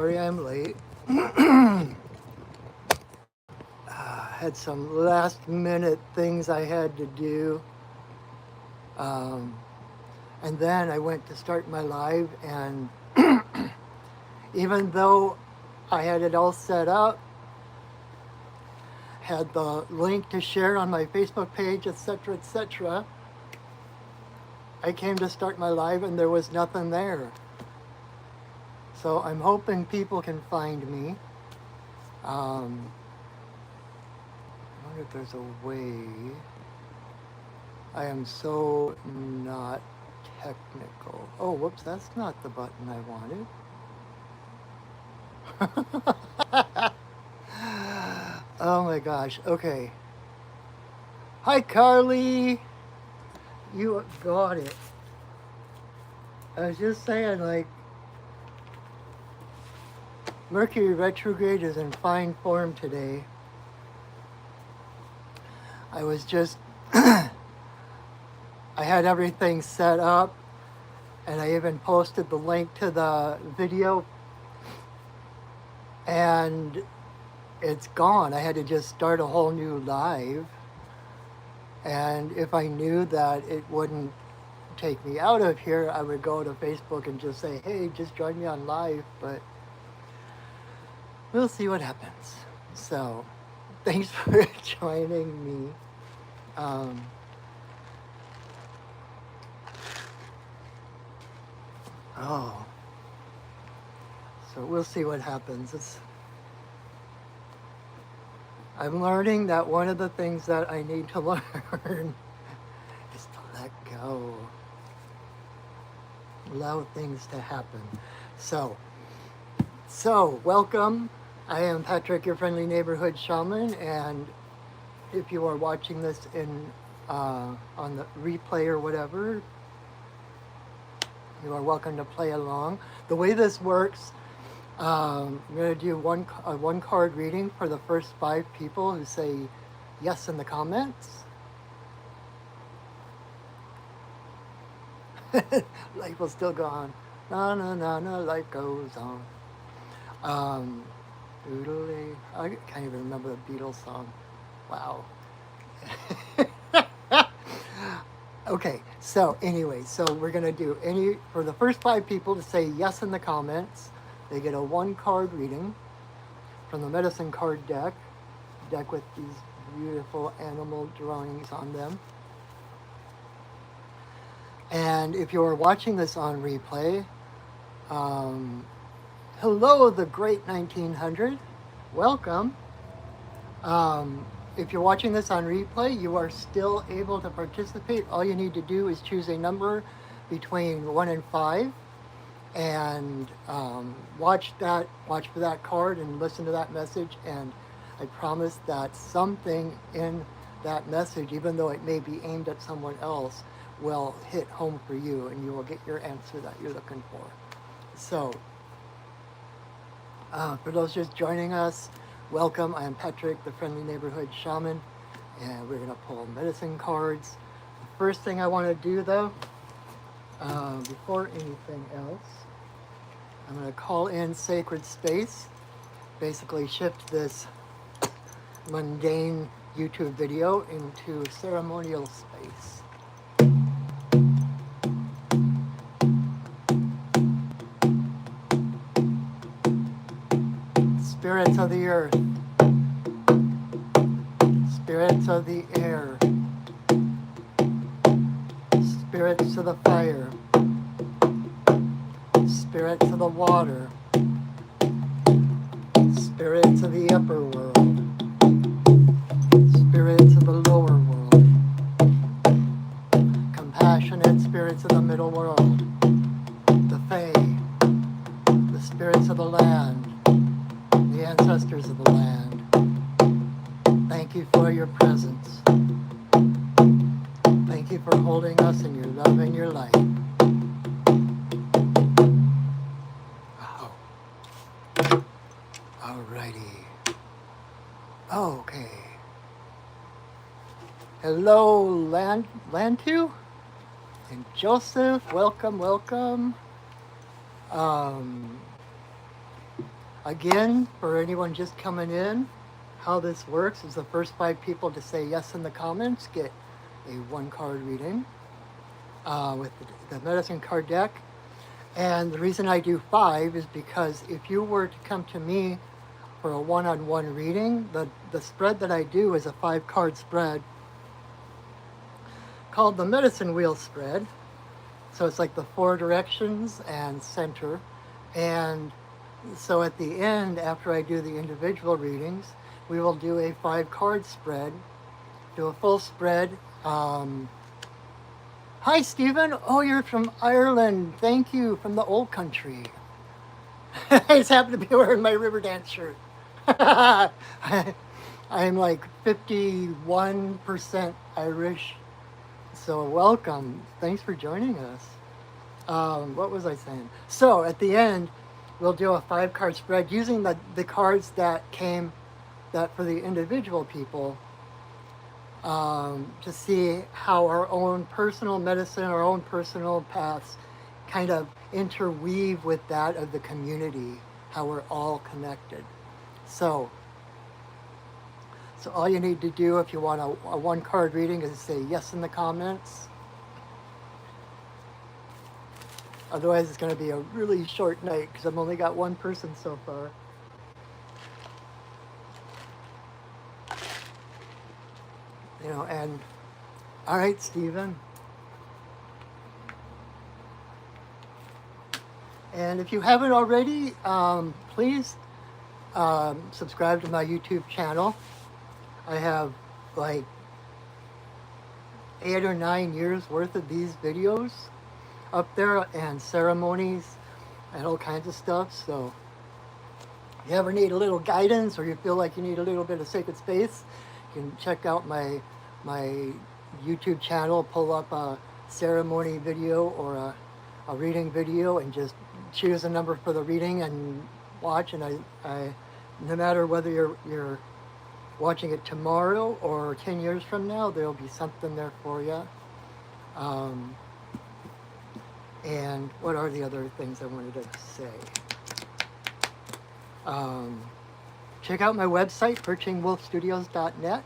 Sorry I'm late. Had some last minute things I had to do. Um, and then I went to start my live, and even though I had it all set up, had the link to share on my Facebook page, etc., etc., I came to start my live and there was nothing there. So I'm hoping people can find me. I wonder if there's a way. I am so not technical. Oh, whoops, that's not the button I wanted. Oh my gosh, okay. Hi, Carly. You got it. I was just saying, like, Mercury retrograde is in fine form today. I was just, I had everything set up, and I even posted the link to the video, and it's gone. I had to just start a whole new live. And if I knew that it wouldn't take me out of here, I would go to Facebook and just say, hey, just join me on live. But we'll see what happens. So thanks for joining me. Oh, so we'll see what happens. I'm learning that one of the things that I need to learn is to let go, allow things to happen. So welcome. I am Patrick, your friendly neighborhood shaman, and if you are watching this in on the replay or whatever, you are welcome to play along. The way this works, I'm going to do one card reading for the first 5 people who say yes in the comments. Life will still go on. No, no, no, no, life goes on. Oodly. I can't even remember the Beatles song. Wow. Okay, so anyway, so we're going to do for the first 5 people to say yes in the comments. They get a 1-card reading from the medicine card deck with these beautiful animal drawings on them. And if you are watching this on replay, hello, the great 1900. Welcome. If you're watching this on replay, you are still able to participate. All you need to do is choose a number between 1 and 5. And watch for that card and listen to that message, and I promise that something in that message, even though it may be aimed at someone else, will hit home for you, and you will get your answer that you're looking for. So for those just joining us, welcome. I am Patrick, the friendly neighborhood shaman, and we're going to pull medicine cards. The first thing I want to do, though, before anything else, I'm going to call in sacred space, basically shift this mundane YouTube video into ceremonial space. Spirits of the earth, spirits of the air, spirits of the fire, spirits of the water, spirits of the upper world, spirits of the lower world, compassionate spirits of the middle world, the fae, the spirits of the land, the ancestors of the land. Thank you for your presence. Thank you for holding us in your love and your light. Alrighty. Okay. Hello, Lantu and Joseph. Welcome, welcome. Again, for anyone just coming in, how this works is the first 5 people to say yes in the comments get a 1 card reading with the medicine card deck. And the reason I do 5 is because if you were to come to me for a one-on-one reading, the spread that I do is a 5 card spread called the medicine wheel spread. So it's like the 4 directions and center. And so at the end, after I do the individual readings, we will do a 5 card spread, do a full spread. Hi, Stephen. Oh, you're from Ireland. Thank you, from the old country. I just happen to be wearing my Riverdance shirt. I'm like 51% Irish. So welcome. Thanks for joining us. What was I saying? So at the end, we'll do a 5 card spread using the cards that came that for the individual people to see how our own personal medicine, our own personal paths kind of interweave with that of the community, how we're all connected. So all you need to do if you want a 1 card reading is say yes in the comments. Otherwise, it's going to be a really short night because I've only got 1 person so far. You know, and all right, Stephen. And if you haven't already, please subscribe to my YouTube channel. I have like 8 or 9 years worth of these videos up there and ceremonies and all kinds of stuff. So if you ever need a little guidance or you feel like you need a little bit of sacred space, you can check out my YouTube channel, pull up a ceremony video or a reading video and just choose a number for the reading and watch. And I no matter whether you're watching it tomorrow or 10 years from now, there'll be something there for you. And what are the other things I wanted to say? Check out my website, perchingwolfstudios.net.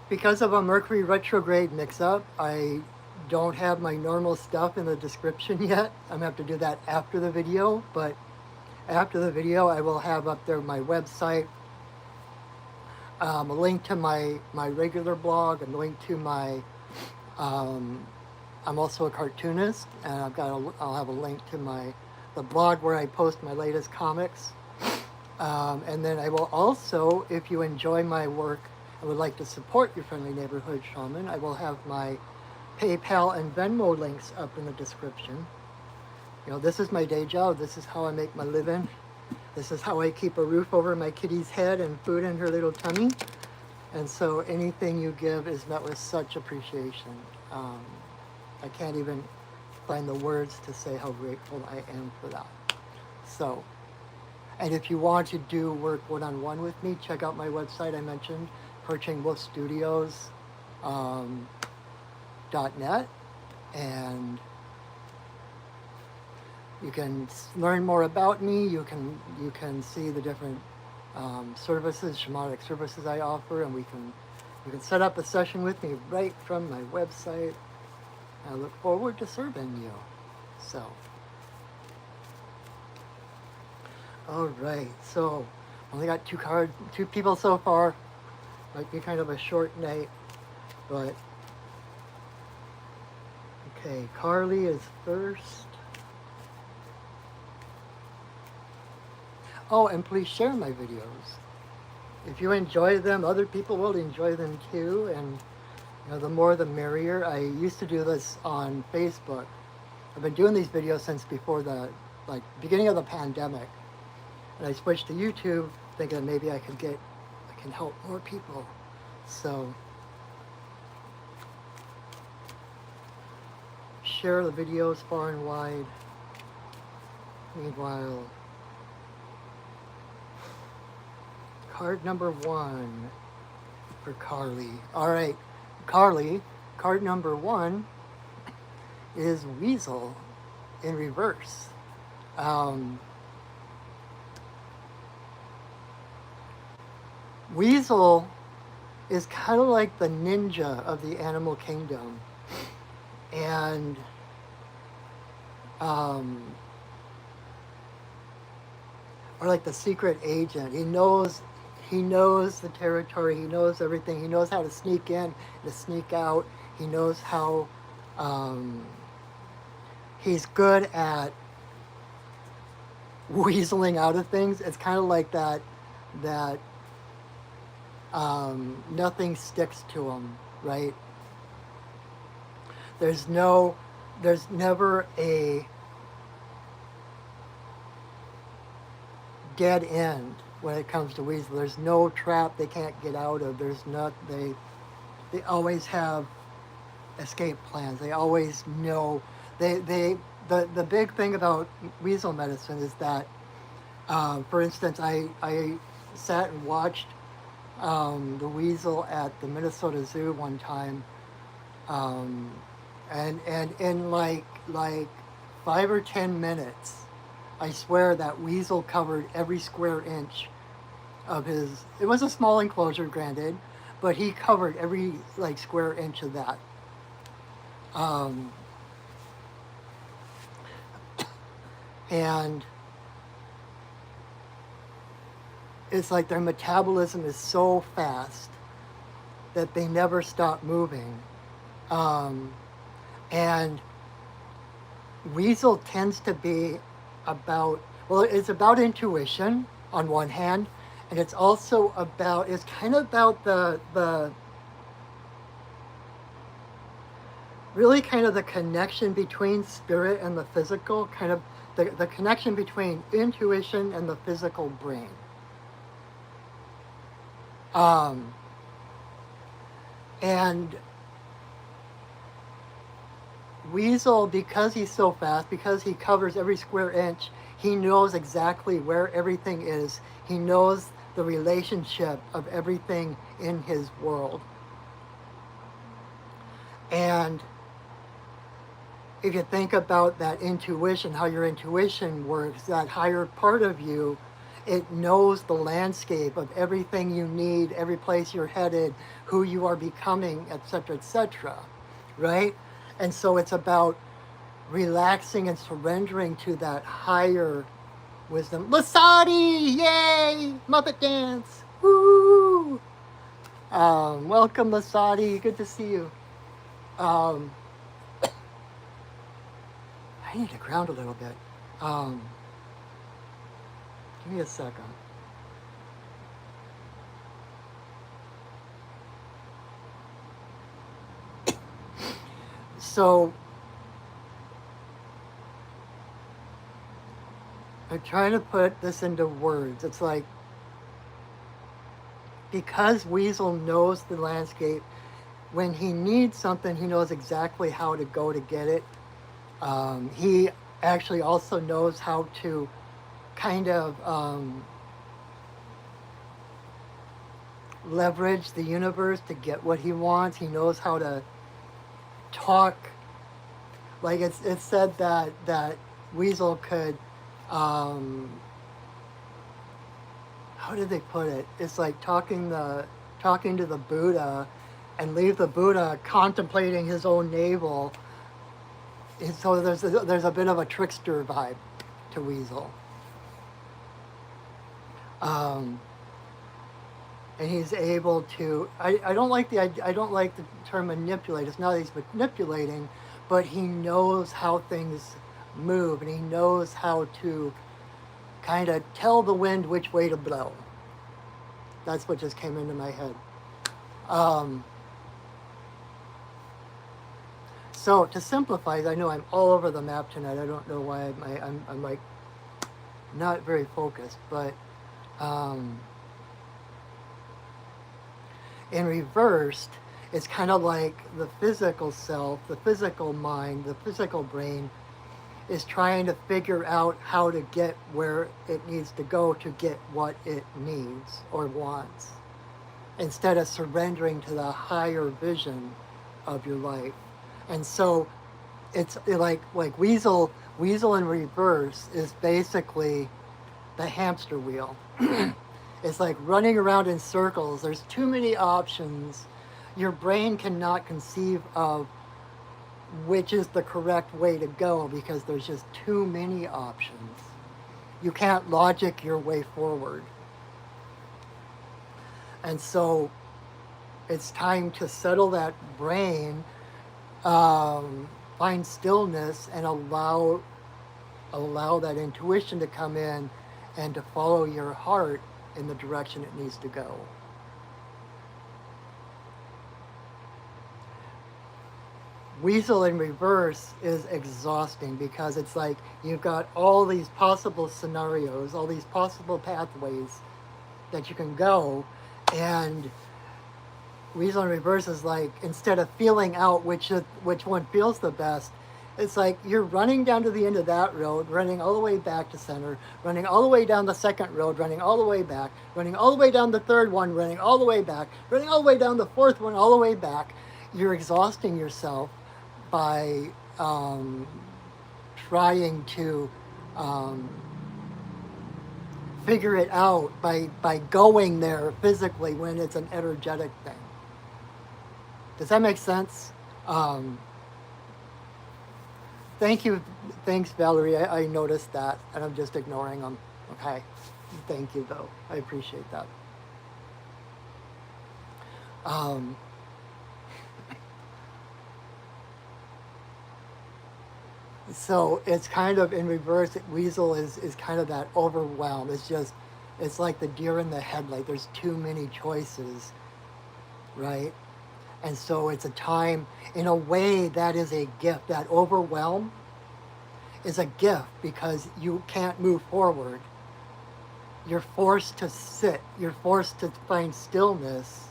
Because of a Mercury retrograde mix-up, I don't have my normal stuff in the description yet. I'm going to have to do that after the video, but after the video I will have up there my website, a link to my regular blog, a link to my, I'm also a cartoonist, and I'll have a link to the blog where I post my latest comics. And then I will also, if you enjoy my work and would like to support your friendly neighborhood shaman, I will have my PayPal and Venmo links up in the description. You know, this is my day job. This is how I make my living. This is how I keep a roof over my kitty's head and food in her little tummy. And so anything you give is met with such appreciation. I can't even find the words to say how grateful I am for that. So, and if you want to do work one-on-one with me, check out my website I mentioned, perchingwolfstudios.net, and you can learn more about me. You can see the different services, shamanic services I offer, and you can set up a session with me right from my website. I look forward to serving you. So, all right. So, only got 2 people so far. Might be kind of a short night, but okay. Carly is first. Oh, and please share my videos. If you enjoy them, other people will enjoy them too. And you know, the more the merrier. I used to do this on Facebook. I've been doing these videos since before the beginning of the pandemic. And I switched to YouTube thinking maybe I can help more people. So share the videos far and wide. Meanwhile, card number 1 for Carly. All right, Carly, card number 1 is Weasel in reverse. Weasel is kind of like the ninja of the animal kingdom, and um, or like the secret agent. He knows the territory. He knows everything. He knows how to sneak in, to sneak out. He knows how. Um, he's good at weaseling out of things. It's kind of like that nothing sticks to him, right? There's never a dead end when it comes to weasel. There's no trap they can't get out of. They always have escape plans. They always know. The big thing about weasel medicine is that, for instance, I sat and watched the weasel at the Minnesota Zoo one time, um, and in like 5 or 10 minutes, I swear that weasel covered every square inch of his. It was a small enclosure, granted, but he covered every like square inch of that. Um, and it's like their metabolism is so fast that they never stop moving. Um, and weasel tends to be about, well, it's about intuition on one hand, and it's also about, it's kind of about the really kind of the connection between spirit and the physical, kind of the connection between intuition and the physical brain. And weasel, because he's so fast, because he covers every square inch, he knows exactly where everything is. He knows the relationship of everything in his world. And if you think about that intuition, how your intuition works, that higher part of you, it knows the landscape of everything you need, every place you're headed, who you are becoming, etc., right? And so it's about relaxing and surrendering to that higher wisdom. Lasati, yay! Muppet dance, woo! Welcome, Lasati. Good to see you. Um, I need to ground a little bit. Give me a second. So I'm trying to put this into words. It's like, because weasel knows the landscape, when he needs something, he knows exactly how to go to get it. He actually also knows how to kind of leverage the universe to get what he wants. He knows how to talk. Like it's said that weasel could, how did they put it? It's like talking to the Buddha, and leave the Buddha contemplating his own navel. And so there's a bit of a trickster vibe to weasel. And he's able to. I don't like the term manipulate. It's not that he's manipulating, but he knows how things move, and he knows how to kind of tell the wind which way to blow. That's what just came into my head. So to simplify, I know I'm all over the map tonight. I don't know why I'm like not very focused, but in reversed, it's kind of like the physical self, the physical mind, the physical brain is trying to figure out how to get where it needs to go to get what it needs or wants, instead of surrendering to the higher vision of your life. And so it's like weasel in reverse is basically the hamster wheel. It's like running around in circles. There's too many options. Your brain cannot conceive of which is the correct way to go because there's just too many options. You can't logic your way forward. And so it's time to settle that brain, find stillness, and allow that intuition to come in and to follow your heart in the direction it needs to go. Weasel in reverse is exhausting because it's like you've got all these possible scenarios, all these possible pathways that you can go, and Weasel in reverse is like, instead of feeling out which one feels the best, it's like you're running down to the end of that road, running all the way back to center, running all the way down the second road, running all the way back, running all the way down the third one, running all the way back, running all the way down the fourth one, all the way back. You're exhausting yourself by trying to figure it out by going there physically when it's an energetic thing. Does that make sense? Thank you. Thanks, Valerie. I noticed that, and I'm just ignoring them. Okay. Thank you, though. I appreciate that. So it's kind of in reverse. Weasel is kind of that overwhelm. It's like the deer in the headlight. There's too many choices, right? And so it's a time, in a way, that is a gift. That overwhelm is a gift because you can't move forward. You're forced to sit. You're forced to find stillness.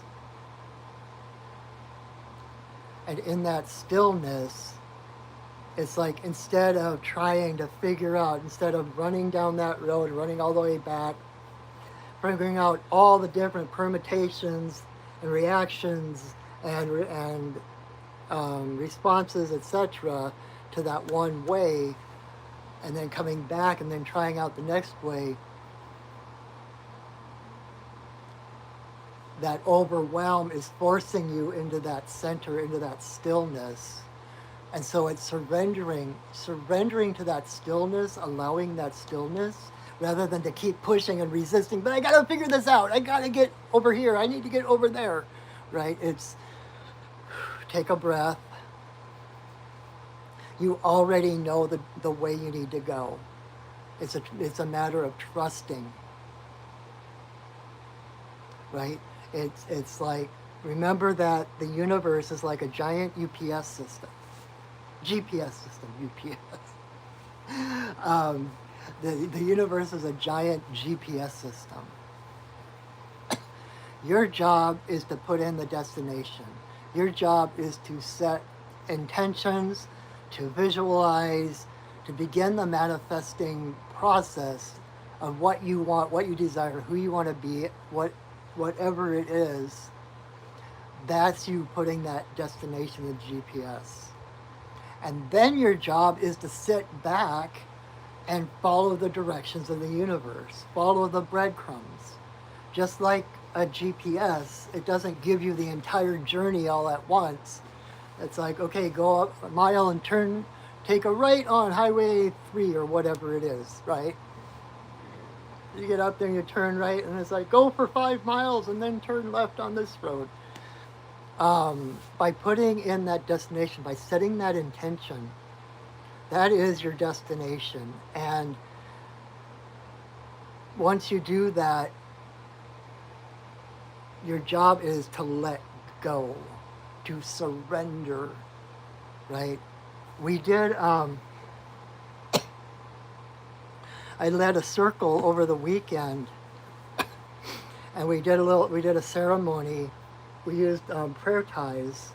And in that stillness, it's like instead of trying to figure out, instead of running down that road, running all the way back, figuring out all the different permutations and reactions and responses, etc., to that one way, and then coming back and then trying out the next way, that overwhelm is forcing you into that center, into that stillness. And so it's surrendering to that stillness, allowing that stillness, rather than to keep pushing and resisting. But I got to figure this out. I got to get over here. I need to get over there, right? It's take a breath. You already know the way you need to go. It's a matter of trusting, right? It's like, remember that the universe is like a giant UPS system. GPS system, UPS. The universe is a giant GPS system. Your job is to put in the destination. Your job is to set intentions, to visualize, to begin the manifesting process of what you want, what you desire, who you want to be, whatever it is. That's you putting that destination in GPS. And then your job is to sit back and follow the directions of the universe, follow the breadcrumbs. Just like a GPS, it doesn't give you the entire journey all at once. It's like, okay, go up a mile and take a right on Highway 3 or whatever it is, right? You get up there and you turn right, and it's like, go for 5 miles and then turn left on this road. By putting in that destination, by setting that intention, that is your destination. And once you do that, your job is to let go, to surrender, right? We did, I led a circle over the weekend, and we did a ceremony. We used prayer ties,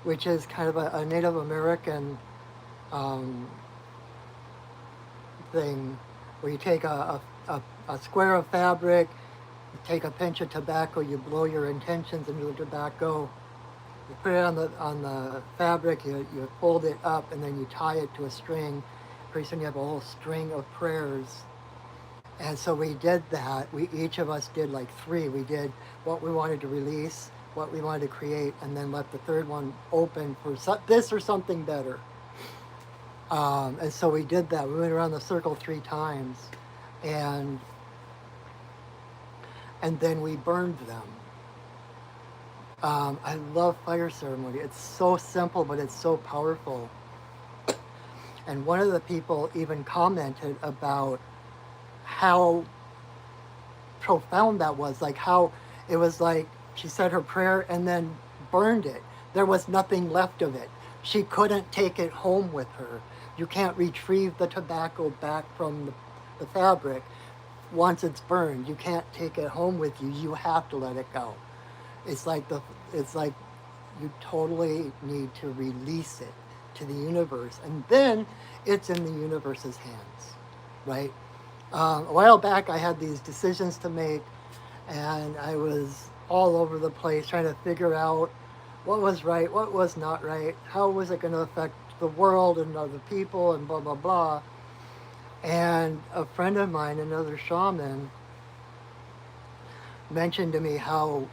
which is kind of a Native American thing, where you take a square of fabric, you take a pinch of tobacco, you blow your intentions into the tobacco, you put it on the fabric, you fold it up, and then you tie it to a string. Pretty soon you have a whole string of prayers. And so we did that. We each of us did like three. We did what we wanted to release, what we wanted to create, and then left the third one open for this or something better. And so we did that. We went around the circle 3 times, and then we burned them. I love fire ceremony. It's so simple, but it's so powerful. And one of the people even commented about how profound that was, like how it was like she said her prayer and then burned it. There was nothing left of it. She couldn't take it home with her. You can't retrieve the tobacco back from the fabric once it's burned. You can't take it home with you. You have to let it go. It's like you totally need to release it to the universe, and then it's in the universe's hands, right? A while back, I had these decisions to make, and I was all over the place trying to figure out what was right, what was not right, how was it going to affect the world and other people, and blah, blah, blah. And a friend of mine, another shaman, mentioned to me how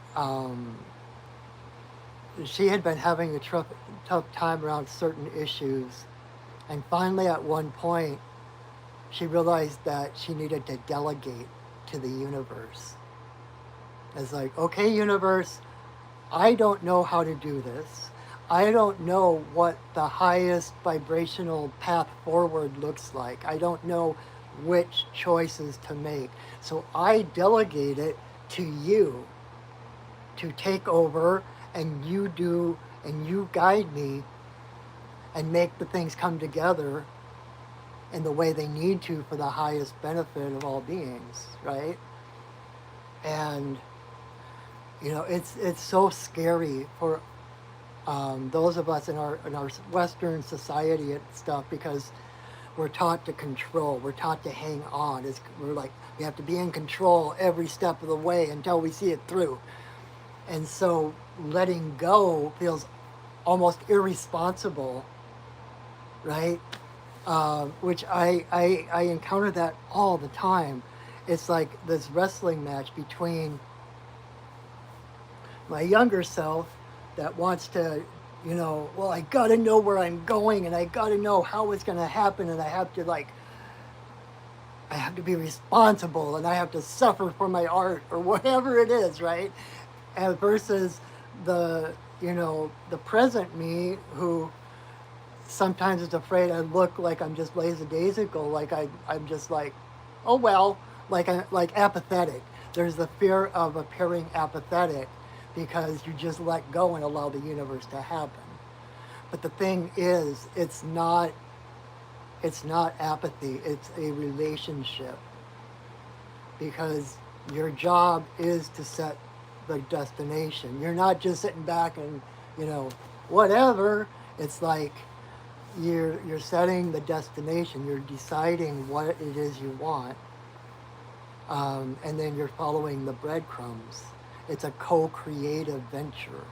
she had been having a tough time around certain issues. And finally, at one point, she realized that she needed to delegate to the universe. It's like, okay, universe, I don't know how to do this. I don't know what the highest vibrational path forward looks like. I don't know which choices to make. So I delegate it to you to take over, and you do, and you guide me and make the things come together in the way they need to for the highest benefit of all beings, right? And it's so scary for those of us in our Western society and stuff, because we're taught to control, we're taught to hang on. We're like, we have to be in control every step of the way until we see it through. And so letting go feels almost irresponsible, right? Which I encounter that all the time. It's like this wrestling match between my younger self that wants to, well, I got to know where I'm going, and I got to know how it's going to happen, and I have to be responsible, and I have to suffer for my art or whatever it is, right? And versus the present me, who sometimes is afraid I look like I'm just lackadaisical, like I'm just like, oh well, like apathetic. There's the fear of appearing apathetic because you just let go and allow the universe to happen. But the thing is, it's not apathy, it's a relationship. Because your job is to set the destination. You're not just sitting back and, whatever. It's like you're setting the destination. You're deciding what it is you want. And then you're following the breadcrumbs. It's a co-creative venture.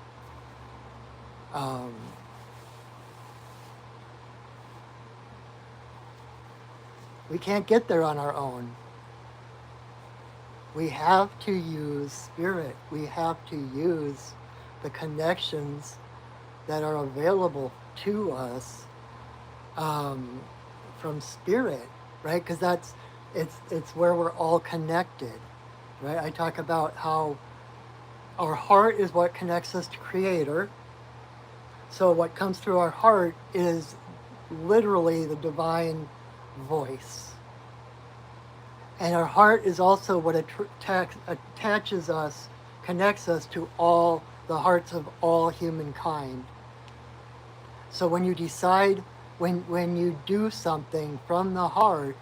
We can't get there on our own. We have to use spirit. We have to use the connections that are available to us from spirit, right? Because it's where we're all connected, right? I talk about how our heart is what connects us to Creator. So what comes through our heart is literally the divine voice. And our heart is also what attaches us, connects us to all the hearts of all humankind. So when you decide, when you do something from the heart,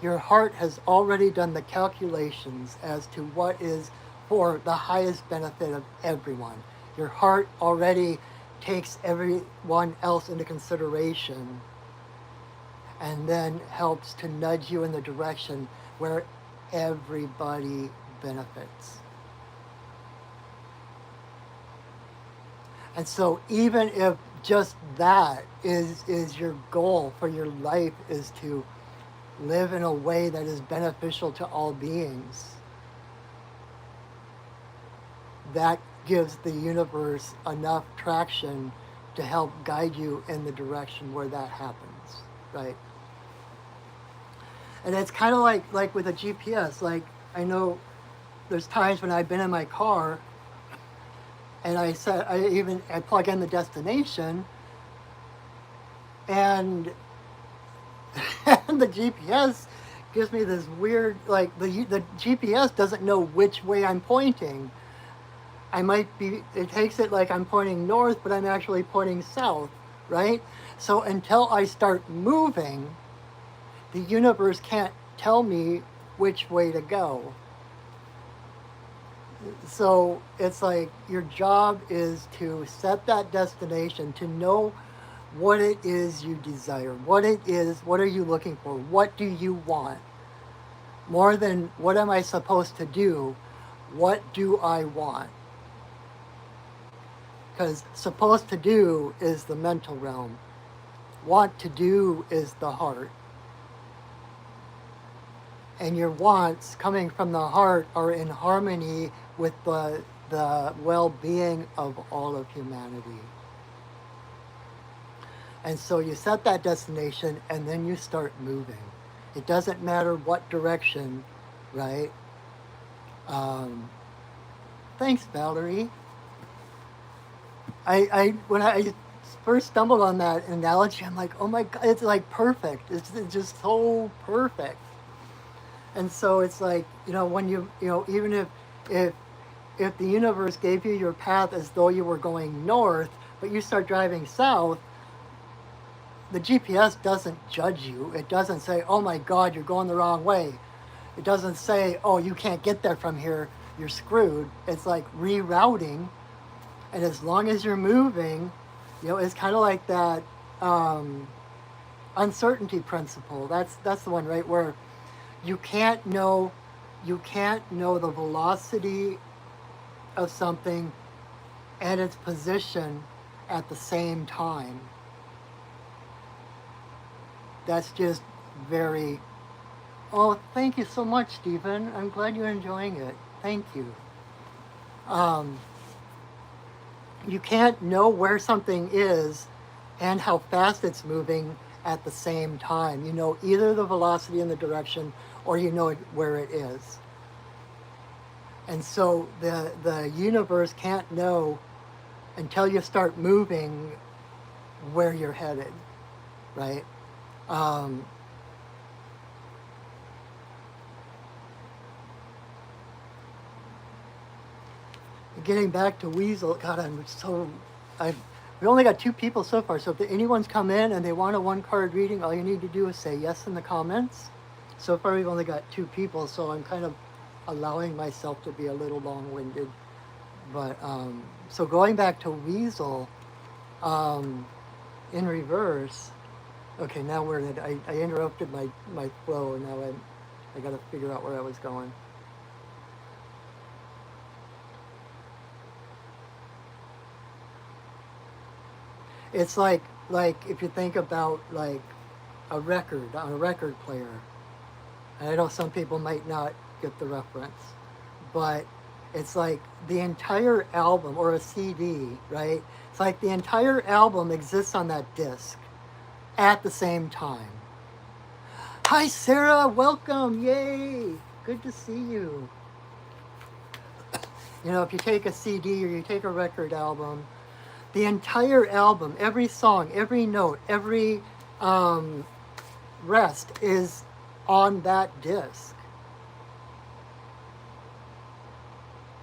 your heart has already done the calculations as to what is for the highest benefit of everyone. Your heart already takes everyone else into consideration and then helps to nudge you in the direction where everybody benefits. And so even if just that is your goal for your life, is to live in a way that is beneficial to all beings, that gives the universe enough traction to help guide you in the direction where that happens, right? And it's kind of like with a GPS. Like, I know there's times when I've been in my car and I plug in the destination, and and the GPS gives me this weird, like, the GPS doesn't know which way I'm pointing. It takes it like I'm pointing north, but I'm actually pointing south, right? So until I start moving, the universe can't tell me which way to go. So it's like your job is to set that destination, to know what it is you desire, what it is, what are you looking for, what do you want? More than what am I supposed to do, what do I want? Because supposed to do is the mental realm. Want to do is the heart. And your wants coming from the heart are in harmony with the well-being of all of humanity. And so you set that destination and then you start moving. It doesn't matter what direction, right? Thanks, Valerie. When I first stumbled on that analogy, I'm like, oh my God, it's like perfect. It's just so perfect. And so it's like, when even if the universe gave you your path as though you were going north, but you start driving south, the GPS doesn't judge you. It doesn't say, oh my God, you're going the wrong way. It doesn't say, oh, you can't get there from here, you're screwed. It's like rerouting. And as long as you're moving, it's kind of like that uncertainty principle. That's the one, right, where you can't know the velocity of something and its position at the same time. That's just very... Oh, thank you so much, Stephen. I'm glad you're enjoying it. Thank you. You can't know where something is and how fast it's moving at the same time. You know either the velocity and the direction, or you know where it is. And so the universe can't know until you start moving where you're headed, right? Getting back to Weasel, God, we only got 2 people so far, so if anyone's come in and they want a 1-card reading, all you need to do is say yes in the comments. So far we've only got 2 people, so I'm kind of allowing myself to be a little long-winded. But, so going back to Weasel, in reverse, okay, now I interrupted my flow, and now I got to figure out where I was going. It's like if you think about like a record on a record player. And I know some people might not get the reference, but it's like the entire album, or a CD, right? It's like the entire album exists on that disc at the same time. Hi, Sarah, welcome, yay, good to see you. If you take a CD or you take a record album, the entire album, every song, every note, every rest is on that disc.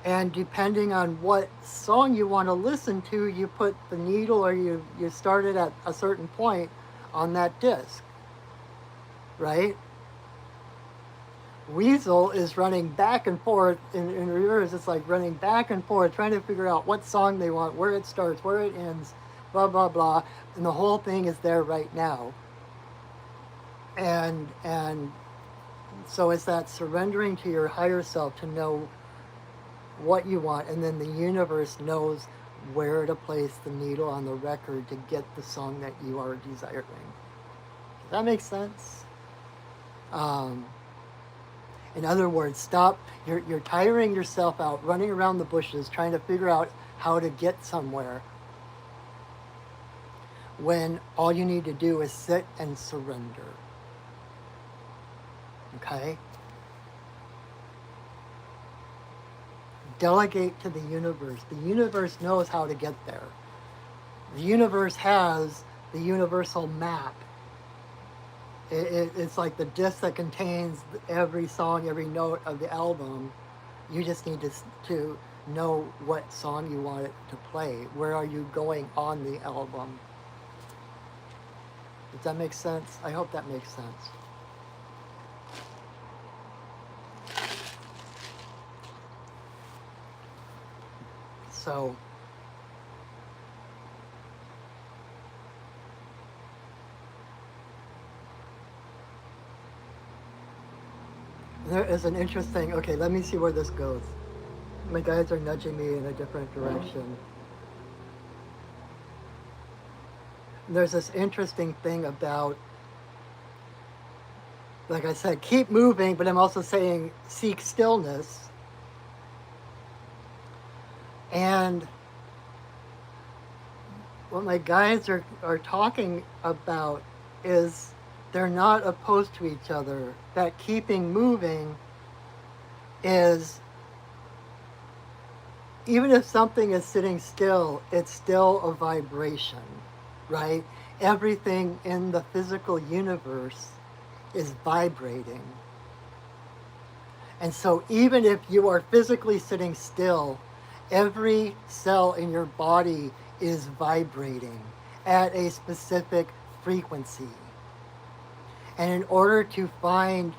And depending on what song you want to listen to, you put the needle, or you start it at a certain point on that disc, right? Weasel is running back and forth in reverse. It's like running back and forth, trying to figure out what song they want, where it starts, where it ends, blah, blah, blah. And the whole thing is there right now. And so it's that surrendering to your higher self to know what you want, and then the universe knows where to place the needle on the record to get the song that you are desiring. Does that make sense? Um, in other words, stop. You're tiring yourself out, running around the bushes, trying to figure out how to get somewhere, when all you need to do is sit and surrender. Okay? Delegate to the universe. The universe knows how to get there. The universe has the universal map. It's like the disc that contains every song, every note of the album. You just need to know what song you want it to play. Where are you going on the album? Does that make sense? I hope that makes sense. So, there is an interesting, okay, let me see where this goes. My guides are nudging me in a different direction. There's this interesting thing about, like I said, keep moving, but I'm also saying seek stillness. And what my guides are talking about is they're not opposed to each other. That keeping moving is, even if something is sitting still, it's still a vibration, right? Everything in the physical universe is vibrating. And so even if you are physically sitting still, every cell in your body is vibrating at a specific frequency. And in order to find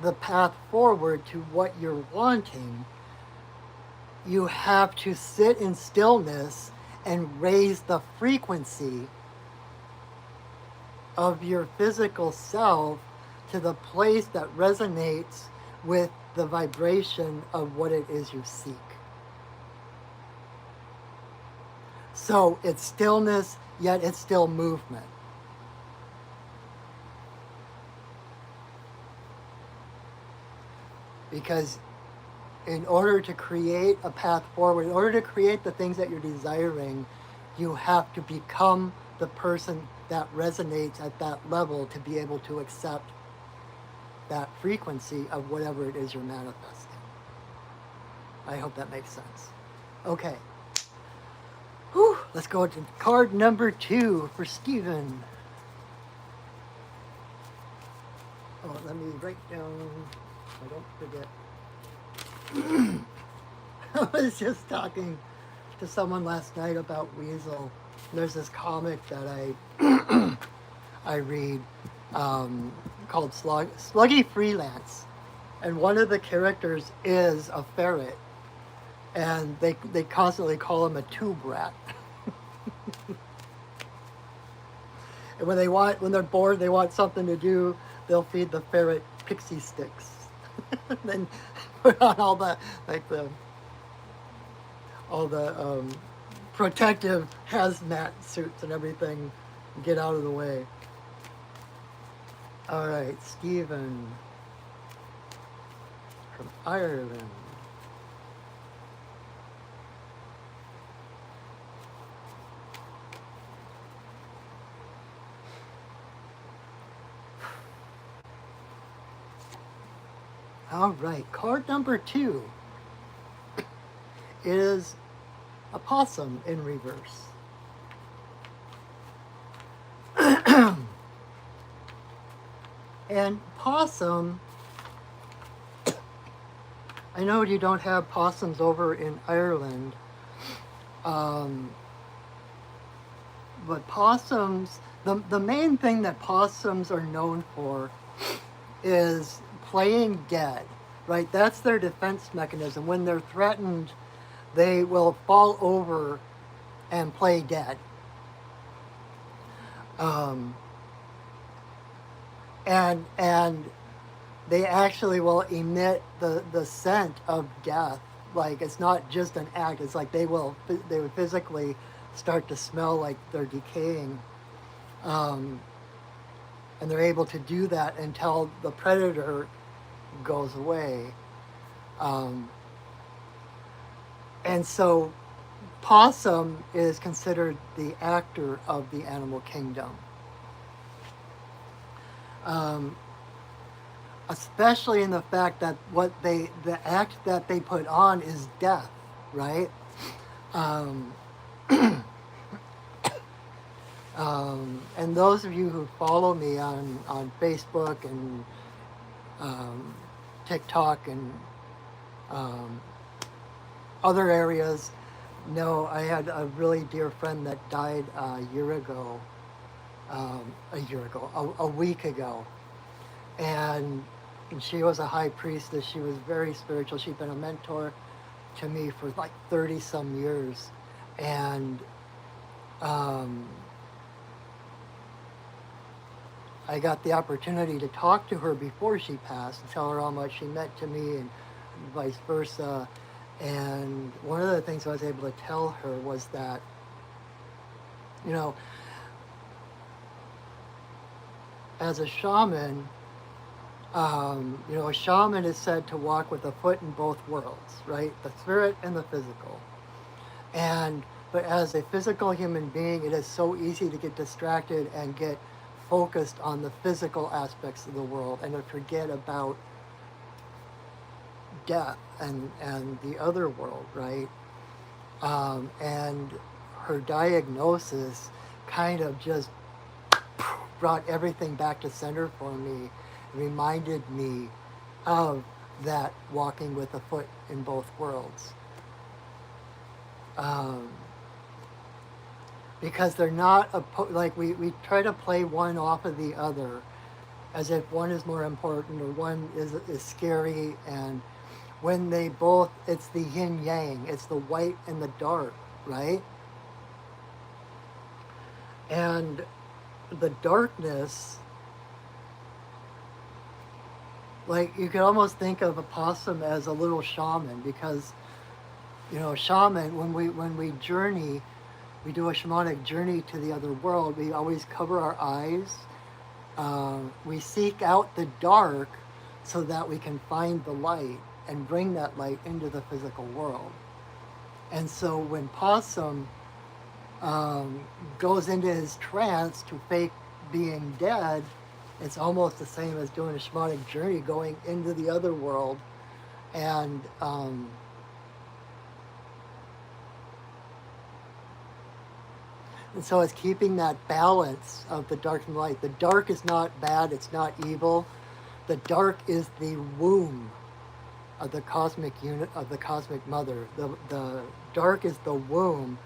the path forward to what you're wanting, you have to sit in stillness and raise the frequency of your physical self to the place that resonates with the vibration of what it is you seek. So it's stillness, yet it's still movement. Because in order to create a path forward, in order to create the things that you're desiring, you have to become the person that resonates at that level to be able to accept that frequency of whatever it is you're manifesting. I hope that makes sense. Okay. Whew, let's go to card number 2 for Stephen. Oh, let me write down, I don't forget. I was just talking to someone last night about Weasel. There's this comic that I read called Sluggy Freelance, and one of the characters is a ferret, and they constantly call him a tube rat. And when they're bored, they want something to do, they'll feed the ferret pixie sticks. Then put on all the protective hazmat suits and everything, and get out of the way. All right, Stephen from Ireland. All right, card number 2 is a possum in reverse. And possum, I know you don't have possums over in Ireland, but possums, the main thing that possums are known for is playing dead, right? That's their defense mechanism. When they're threatened, they will fall over and play dead. And they actually will emit the scent of death. Like, it's not just an act, it's like they would physically start to smell like they're decaying. And and they're able to do that until the predator goes away. Um, and so possum is considered the actor of the animal kingdom. Um, Especially in the fact that the act that they put on is death, right? Um, and those of you who follow me on Facebook and TikTok and um, other areas know I had a really dear friend that died a week ago. And she was a high priestess. She was very spiritual. She'd been a mentor to me for like 30 some years. And I got the opportunity to talk to her before she passed and tell her how much she meant to me and vice versa. And one of the things I was able to tell her was that, you know, as a shaman, a shaman is said to walk with a foot in both worlds, right? The spirit and the physical. But as a physical human being, it is so easy to get distracted and get focused on the physical aspects of the world and to forget about death and the other world, right? And her diagnosis kind of just brought everything back to center for me, reminded me of that walking with a foot in both worlds. Because they're not, like we try to play one off of the other as if one is more important or one is scary. And when they both, it's the yin yang, it's the white and the dark, right? And the darkness, like you could almost think of a possum as a little shaman, because shaman, when we journey, we do a shamanic journey to the other world, we always cover our eyes. We seek out the dark so that we can find the light and bring that light into the physical world. And so when possum goes into his trance to fake being dead, it's almost the same as doing a shamanic journey, going into the other world. And so it's keeping that balance of the dark and light. The dark is not bad, it's not evil. The dark is the womb of the cosmic unit, of the cosmic mother. The dark is the womb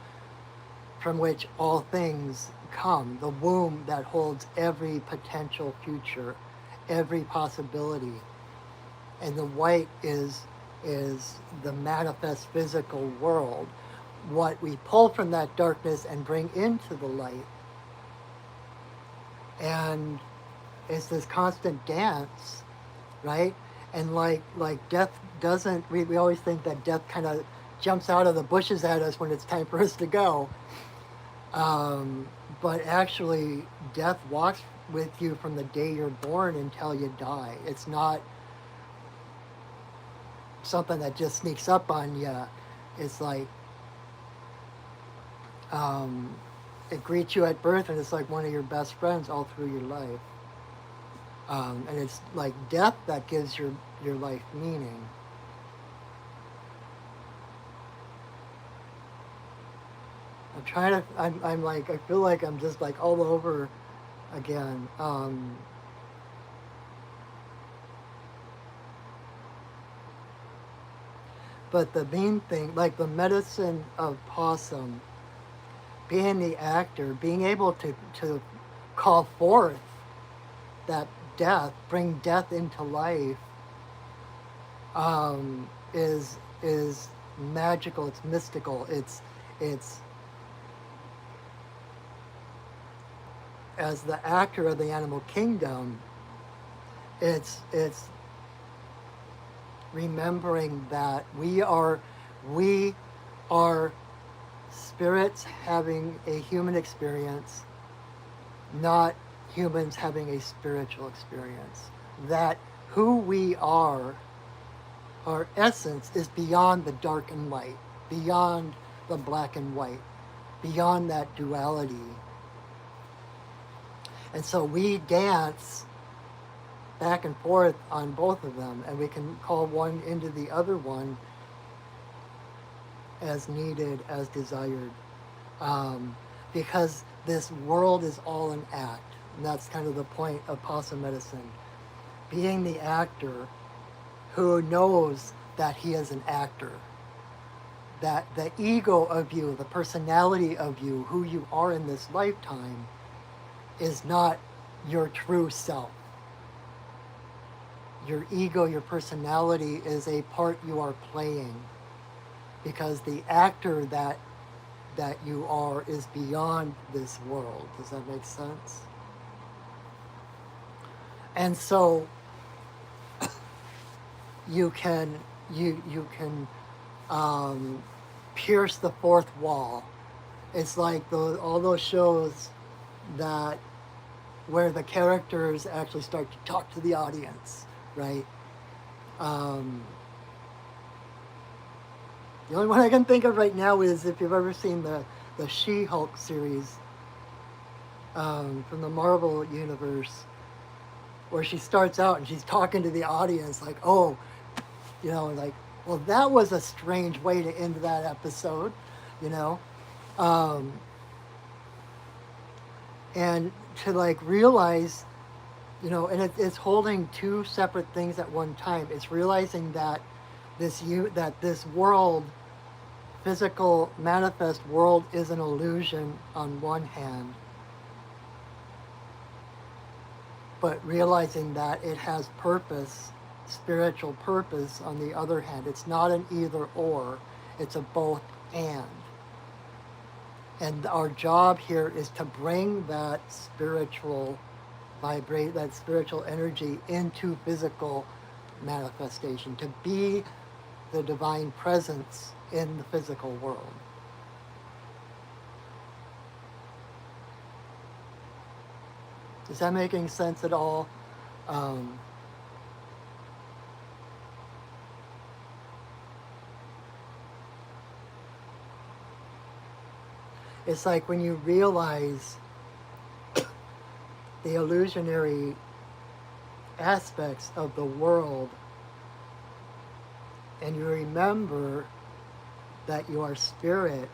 from which all things come, the womb that holds every potential future, every possibility. And the white is the manifest physical world, what we pull from that darkness and bring into the light. And it's this constant dance, right? And like death doesn't, we always think that death kind of jumps out of the bushes at us when it's time for us to go. But actually, death walks with you from the day you're born until you die. It's not something that just sneaks up on you. It's like, it greets you at birth, and it's like one of your best friends all through your life. And it's like death that gives your life meaning. I'm like, I feel like I'm just like all over again. But the main thing, like the medicine of possum, being the actor, being able to call forth that death, bring death into life, is magical. It's mystical. It's as the actor of the animal kingdom, it's remembering that we are spirits having a human experience, not humans having a spiritual experience. That who we are, our essence, is beyond the dark and light, beyond the black and white, beyond that duality. And so we dance back and forth on both of them, and we can call one into the other one as needed, as desired. Because this world is all an act. And that's kind of the point of possum medicine. Being the actor who knows that he is an actor. That the ego of you, the personality of you, who you are in this lifetime, is not your true self. Your ego, your personality is a part you are playing, because the actor that you are is beyond this world. Does that make sense? And so you can pierce the fourth wall. It's like all those shows that where the characters actually start to talk to the audience, right? The only one I can think of right now is, if you've ever seen the She-Hulk series from the Marvel Universe, where she starts out and she's talking to the audience like, oh, like, well, that was a strange way to end that episode, and to like realize, and it's holding two separate things at one time. It's realizing that this world, physical manifest world, is an illusion on one hand, but realizing that it has purpose, spiritual purpose, on the other hand. It's not an either or, it's a both and. And our job here is to bring that spiritual that spiritual energy into physical manifestation, to be the divine presence in the physical world. Is that making sense at all? It's like when you realize the illusionary aspects of the world, and you remember that you are spirit,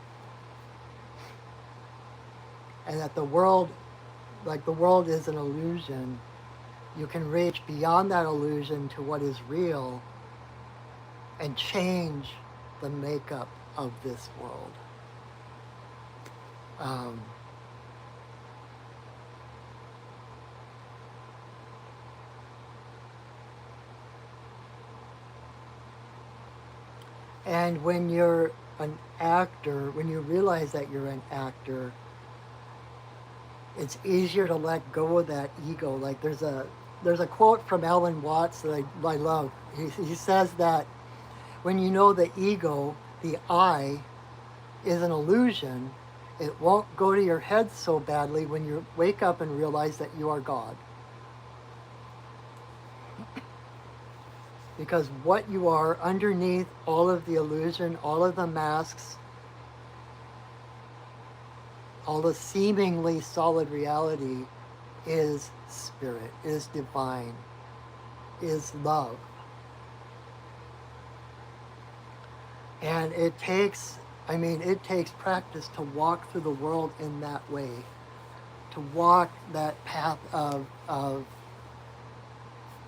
and that the world is an illusion. You can reach beyond that illusion to what is real and change the makeup of this world. And when you're an actor, when you realize that you're an actor, it's easier to let go of that ego. Like there's a quote from Alan Watts that I love. He says that when you know the ego, the I, is an illusion, it won't go to your head so badly when you wake up and realize that you are God. Because what you are underneath all of the illusion, all of the masks, all the seemingly solid reality, is spirit, is divine, is love. And it takes practice to walk through the world in that way, to walk that path of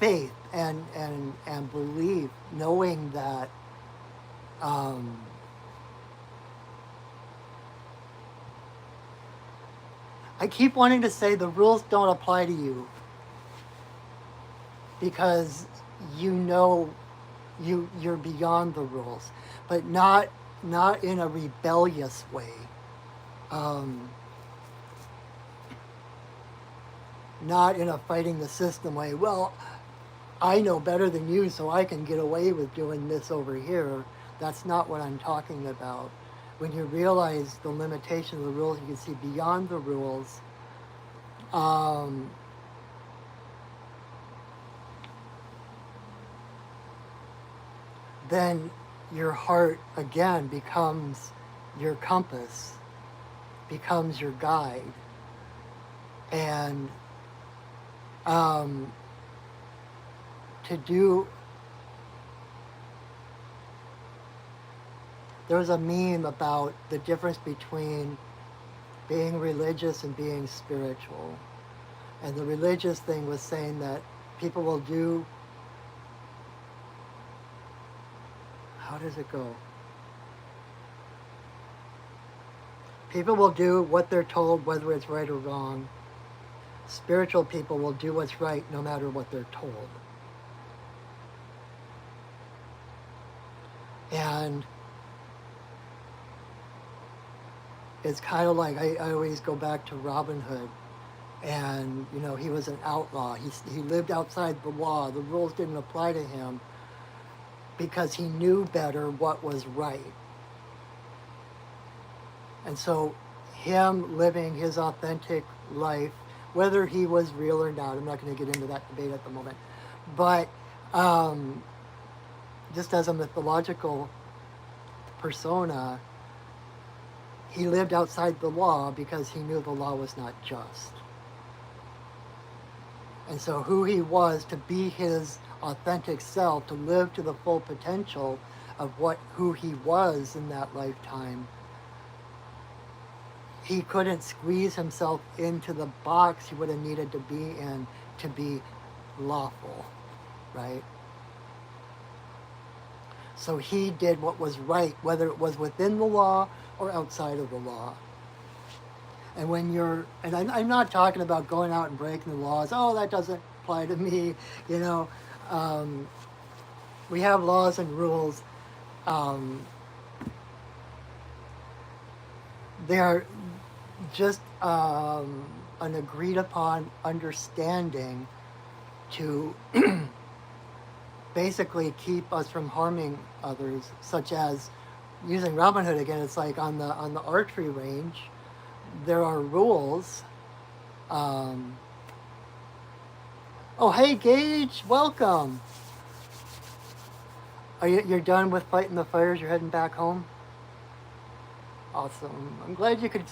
faith and belief, knowing that I keep wanting to say the rules don't apply to you, because you're beyond the rules, but not in a rebellious way. Not in a fighting the system way. Well, I know better than you, so I can get away with doing this over here. That's not what I'm talking about. When you realize the limitation of the rules, you can see beyond the rules, um, then your heart again becomes your compass, becomes your guide. And um, to do, there was a meme about the difference between being religious and being spiritual. And the religious thing was saying that people will do, how does it go? People will do what they're told, whether it's right or wrong. Spiritual people will do what's right no matter what they're told. And it's kind of like, I always go back to Robin Hood. And, you know, he was an outlaw. He lived outside the law. The rules didn't apply to him because he knew better what was right. And so him living his authentic life, whether he was real or not, I'm not going to get into that debate at the moment, but just as a mythological persona, he lived outside the law because he knew the law was not just. And so who he was, to be his authentic self, to live to the full potential of who he was in that lifetime, he couldn't squeeze himself into the box he would have needed to be in to be lawful, right? So he did what was right, whether it was within the law or outside of the law. And when you're, and I'm not talking about going out and breaking the laws. Oh, that doesn't apply to me. You know, we have laws and rules. They are just an agreed upon understanding to basically keep us from harming others, such as using Robin Hood again. It's like on the archery range, there are rules. Oh, hey, Gage, welcome. You're done with fighting the fires? You're heading back home? Awesome. I'm glad you could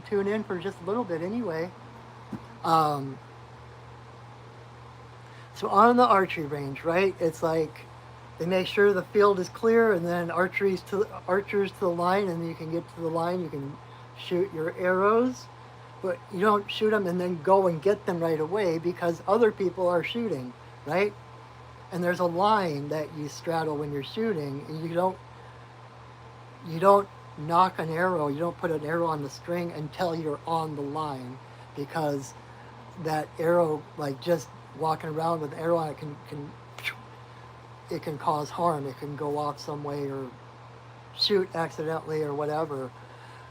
tune in for just a little bit anyway. So on the archery range, right? It's like they make sure the field is clear, and then archers to the line, and you can get to the line. You can shoot your arrows, but you don't shoot them and then go and get them right away because other people are shooting, right? And there's a line that you straddle when you're shooting, and you don't knock an arrow, you don't put an arrow on the string until you're on the line, because that arrow, like just walking around with an arrow on it, can cause harm. It can go off some way or shoot accidentally or whatever.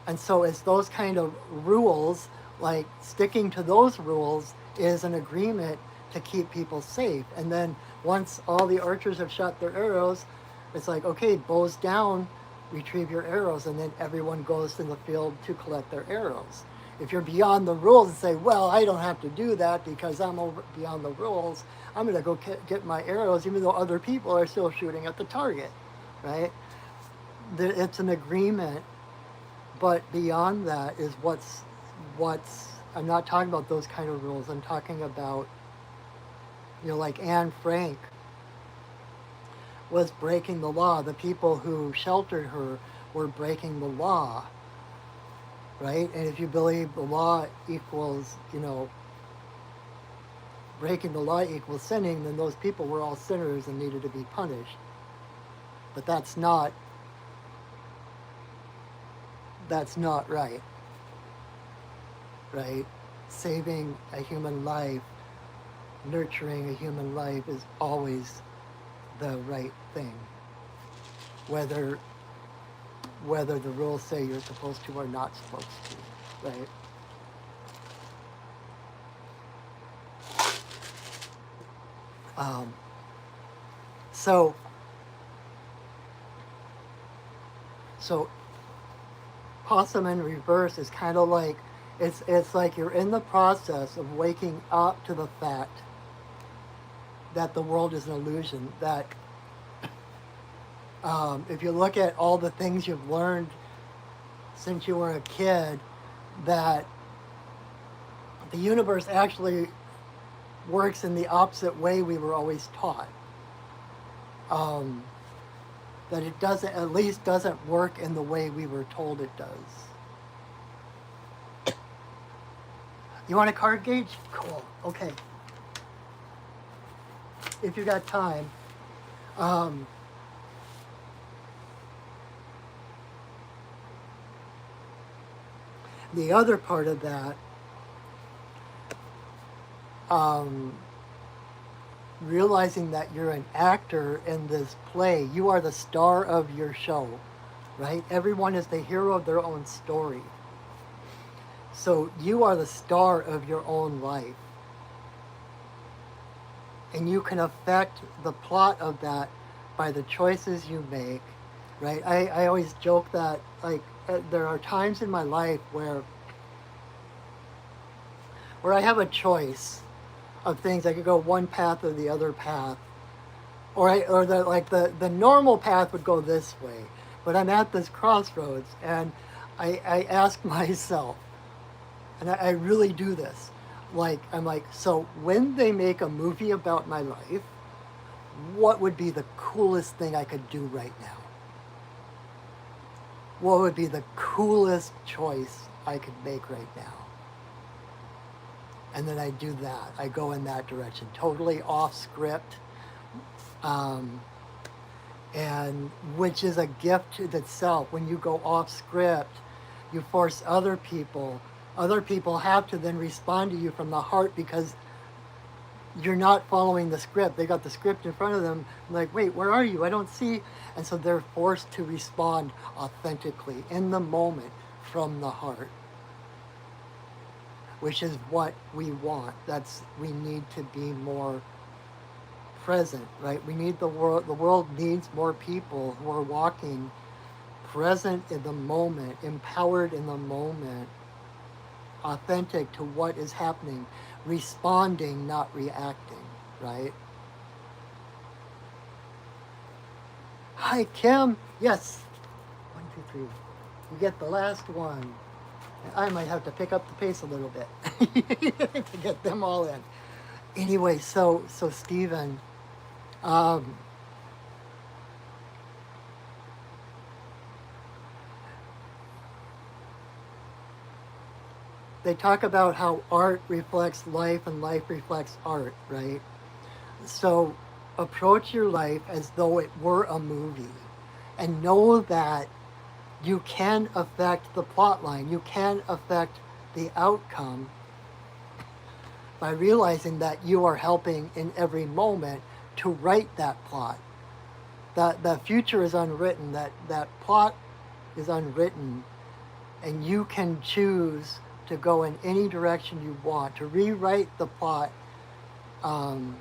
And so it's those kind of rules, like sticking to those rules is an agreement to keep people safe. And then once all the archers have shot their arrows, it's like, okay, bows down, retrieve your arrows, and then everyone goes to the field to collect their arrows. If you're beyond the rules and say, well, I don't have to do that because I'm beyond the rules, I'm going to go get my arrows even though other people are still shooting at the target, right? It's an agreement, but beyond that is what's, I'm not talking about those kind of rules. I'm talking about, you know, like Anne Frank was breaking the law. The people who sheltered her were breaking the law, right? And if you believe the law equals, you know, breaking the law equals sinning, then those people were all sinners and needed to be punished. But that's not right, right? Saving a human life, nurturing a human life is always the right thing, whether the rules say you're supposed to or not supposed to, right? So possum in reverse is kind of like It's like you're in the process of waking up to the fact that the world is an illusion. That if you look at all the things you've learned since you were a kid, that the universe actually works in the opposite way we were always taught. That it doesn't, at least doesn't work in the way we were told it does. You want a card, Gage? Cool. Okay. If you got time. The other part of that, realizing that you're an actor in this play, you are the star of your show, right? Everyone is the hero of their own story. So you are the star of your own life. And you can affect the plot of that by the choices you make, right? I always joke that, like, there are times in my life where I have a choice of things. I could go one path or the other path, or the normal path would go this way, but I'm at this crossroads, and I ask myself, and I really do this, like, I'm like, so when they make a movie about my life, what would be the coolest thing I could do right now? What would be the coolest choice I could make right now? And then I do that. I go in that direction, totally off script, and which is a gift to itself. When you go off script, you force other people. Other people have to then respond to you from the heart because you're not following the script. They got the script in front of them. I'm like, wait, where are you? I don't see. And so they're forced to respond authentically in the moment from the heart, which is what we want. We need to be more present, right? We need the world needs more people who are walking present in the moment, empowered in the moment, authentic to what is happening, responding, not reacting, right? Hi, Kim. Yes. 1, 2, 3. You get the last one. I might have to pick up the pace a little bit to get them all in. Anyway, so Stephen, they talk about how art reflects life and life reflects art, right? So approach your life as though it were a movie, and know that you can affect the plot line. You can affect the outcome by realizing that you are helping in every moment to write that plot. That the future is unwritten, that plot is unwritten, and you can choose to go in any direction you want, to rewrite the plot, and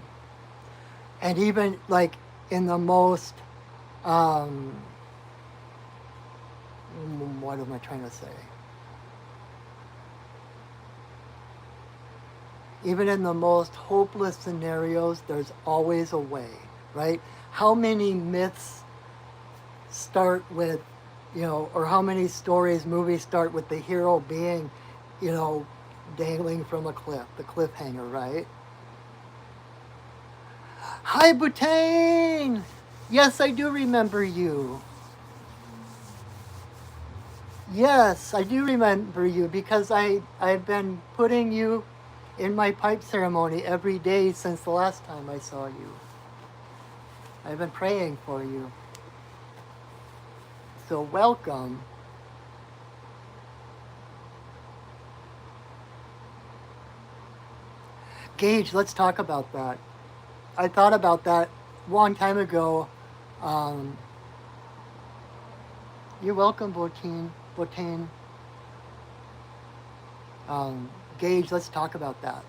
even like in the most, what am I trying to say? Even in the most hopeless scenarios, there's always a way, right? How many myths start with, or how many stories, movies start with the hero being, dangling from a cliff, the cliffhanger, right? Hi, Bhutan! Yes, I do remember you. Yes, I do remember you because I've been putting you in my pipe ceremony every day since the last time I saw you. I've been praying for you. So welcome. Gage, let's talk about that. I thought about that a long time ago. You're welcome, Bhutan. Gage, let's talk about that.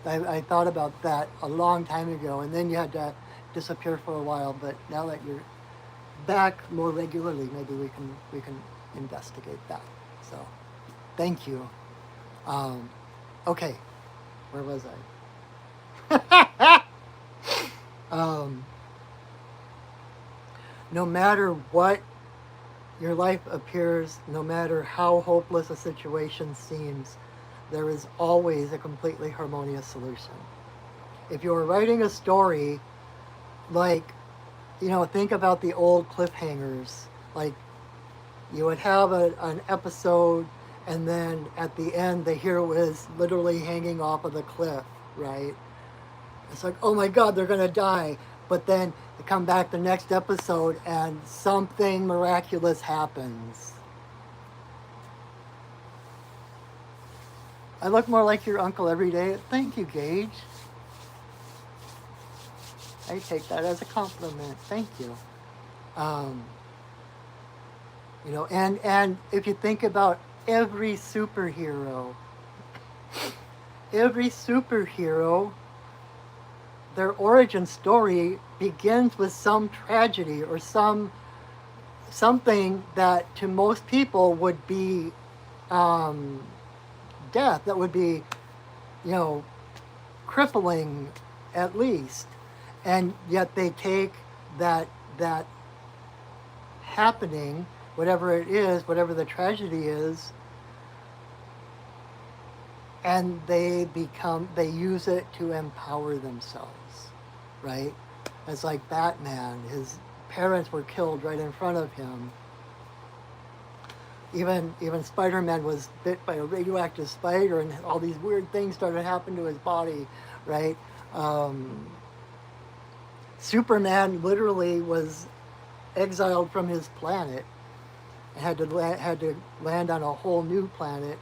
I thought about that a long time ago, and then you had to disappear for a while. But now that you're back more regularly, maybe we can investigate that. So, thank you. Um, okay, where was I? No matter what your life appears, no matter how hopeless a situation seems, there is always a completely harmonious solution. If you were writing a story, like, think about the old cliffhangers. Like, you would have an episode, and then at the end, the hero is literally hanging off of the cliff, right? It's like, oh my God, they're gonna die. But then they come back the next episode, and something miraculous happens. I look more like your uncle every day. Thank you, Gage. I take that as a compliment. Thank you. Um, and if you think about every superhero, every superhero, their origin story begins with some tragedy or something that to most people would be death. That would be, you know, crippling at least, and yet they take that happening, whatever it is, whatever the tragedy is, and they use it to empower themselves, right? It's like Batman. His parents were killed right in front of him. Even Spider-Man was bit by a radioactive spider, and all these weird things started happening to his body, right? Superman literally was exiled from his planet and had to land on a whole new planet.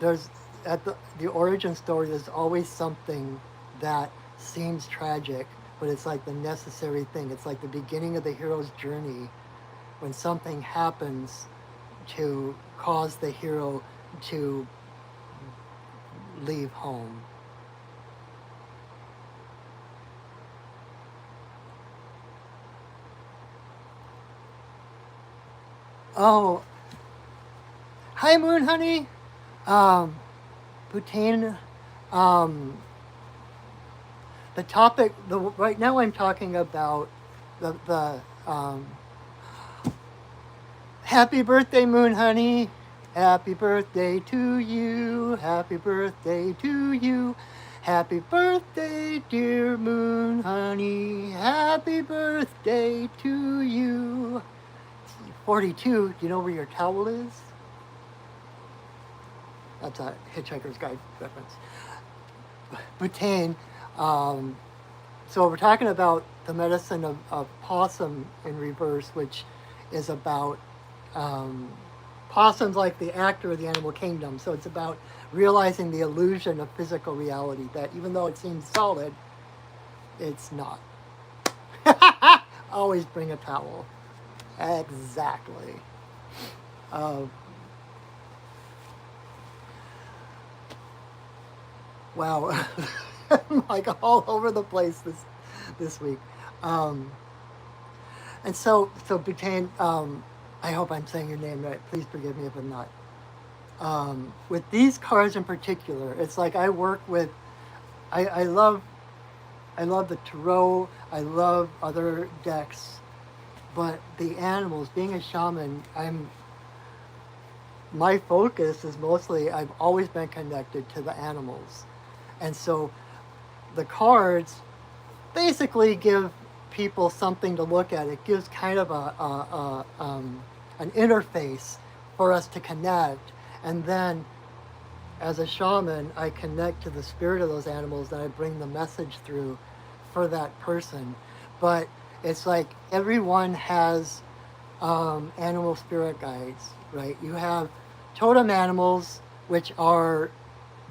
There's at the origin story. There's always something that seems tragic, but it's like the necessary thing. It's like the beginning of the hero's journey, when something happens to cause the hero to leave home. Oh, hi, Moon Honey. Bhutan. Um, the topic. Right now, I'm talking about the Happy birthday, Moon Honey. Happy birthday to you. Happy birthday to you. Happy birthday, dear Moon Honey. Happy birthday to you. 42. Do you know where your towel is? That's a Hitchhiker's Guide reference. Bhutan. So we're talking about the medicine of possum in reverse, which is about possum's like the actor of the animal kingdom. So it's about realizing the illusion of physical reality, that even though it seems solid, it's not. Always bring a towel. Exactly. Wow. I'm like all over the place this week. And so Bhutan, I hope I'm saying your name right. Please forgive me if I'm not. With these cards in particular, it's like I work with. I love the tarot. I love other decks, but the animals. Being a shaman, my focus is mostly. I've always been connected to the animals, and so the cards basically give people something to look at. It gives kind of an interface for us to connect, and then as a shaman, I connect to the spirit of those animals, and I bring the message through for that person. But it's like everyone has animal spirit guides, right? You have totem animals, which are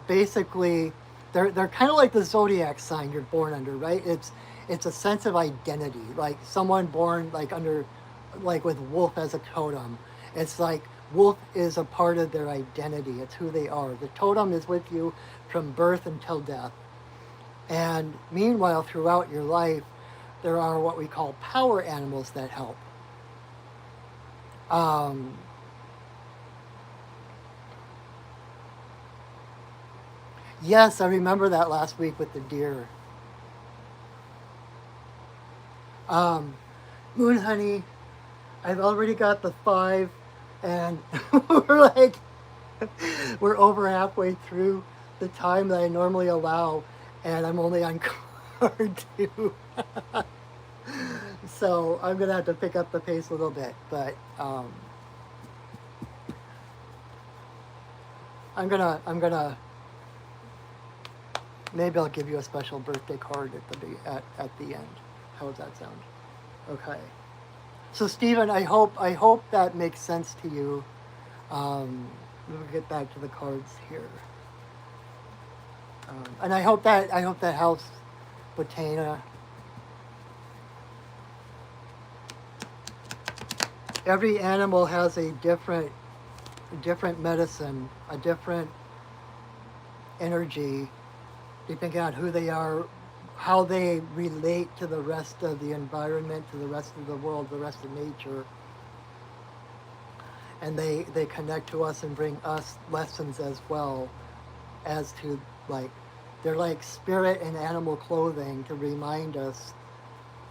basically they're kind of like the zodiac sign you're born under, right? It's a sense of identity, like someone born like under, like with wolf as a totem. It's like wolf is a part of their identity. It's who they are. The totem is with you from birth until death. And meanwhile, throughout your life, there are what we call power animals that help. Um, Yes, I remember that last week with the deer. Um, Moon Honey, I've already got the 5, and we're like, we're over halfway through the time that I normally allow, and I'm only on card 2. So I'm gonna have to pick up the pace a little bit, but I'm gonna maybe I'll give you a special birthday card at the end. How does that sound? Okay. So Stephen, I hope that makes sense to you. We'll get back to the cards here, and I hope that helps, Botana. Every animal has a different medicine, a different energy, depending on who they are, how they relate to the rest of the environment, to the rest of the world, the rest of nature. And they connect to us and bring us lessons as well as to, like, they're like spirit and animal clothing to remind us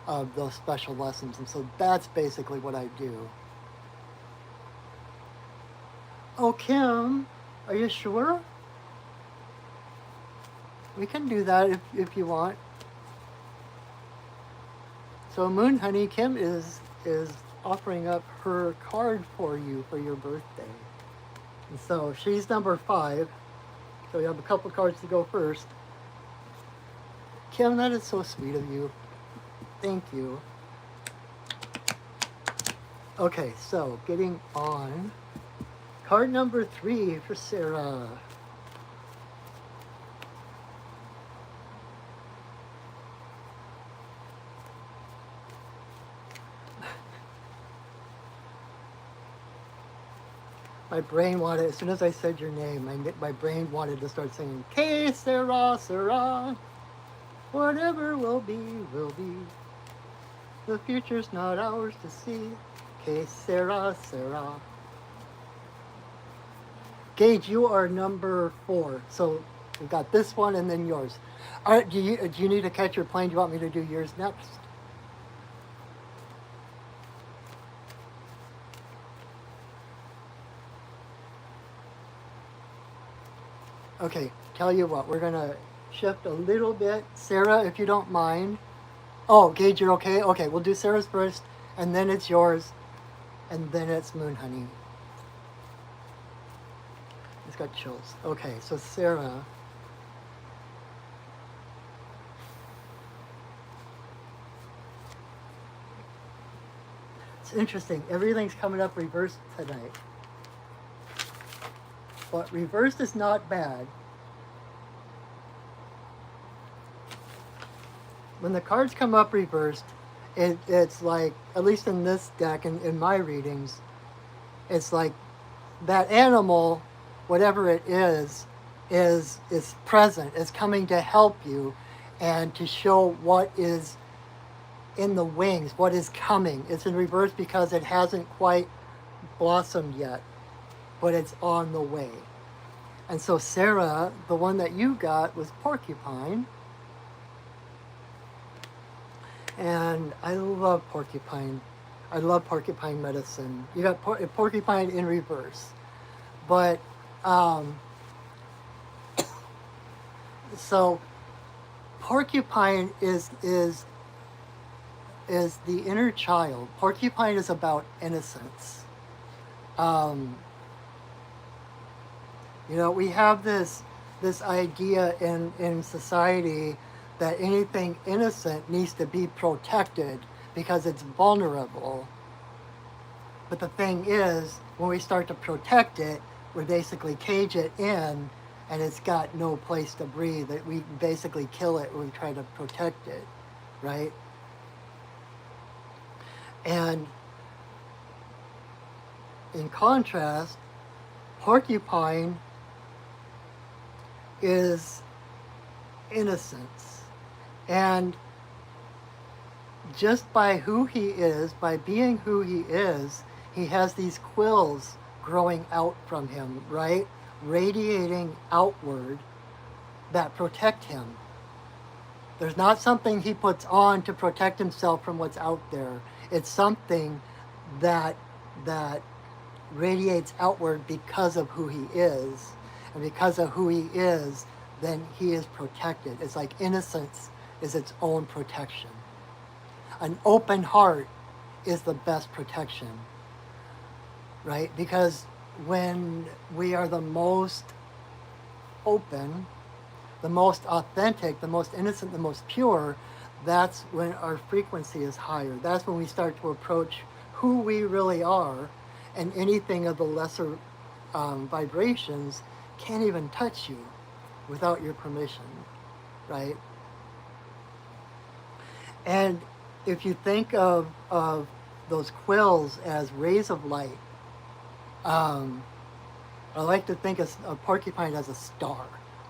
of those special lessons. And so that's basically what I do. Oh, Kim, are you sure? We can do that if you want. So Moon Honey, Kim is offering up her card for you for your birthday. And so she's number 5. So we have a couple cards to go first. Kim, that is so sweet of you. Thank you. Okay, so getting on. Card number 3 for Sarah. My brain wanted, as soon as I said your name, my brain wanted to start singing, Que sera, sera. Whatever will be, will be. The future's not ours to see. Que sera, sera. Gage, you are number 4. So we've got this one and then yours. All right, do you need to catch your plane? Do you want me to do yours next? Okay, tell you what, we're gonna shift a little bit. Sarah, if you don't mind. Oh, Gage, you're okay? Okay, we'll do Sarah's first, and then it's yours, and then it's Moon Honey. It's got chills. Okay, so Sarah. It's interesting. Everything's coming up reversed tonight. But reversed is not bad. When the cards come up reversed, it's like, at least in this deck and in my readings, it's like that animal, whatever it is present, is coming to help you and to show what is in the wings, what is coming. It's in reverse because it hasn't quite blossomed yet, but it's on the way. And so Sarah, the one that you got was porcupine. And I love porcupine. I love porcupine medicine. You got porcupine in reverse. But, so porcupine is the inner child. Porcupine is about innocence. We have this idea in society that anything innocent needs to be protected because it's vulnerable. But the thing is, when we start to protect it, we basically cage it in, and it's got no place to breathe. We basically kill it when we try to protect it, right? And in contrast, porcupine is innocence. And just by who he is, by being who he is, he has these quills growing out from him, right? Radiating outward. that protect him. There's not something he puts on to protect himself from what's out there. It's something that that radiates outward because of who he is. And because of who he is, then he is protected. It's like innocence is its own protection. An open heart is the best protection, right? Because when we are the most open, the most authentic, the most innocent, the most pure, that's when our frequency is higher. That's when we start to approach who we really are, and anything of the lesser vibrations can't even touch you without your permission, right? And if you think of those quills as rays of light, I like to think of a porcupine as a star,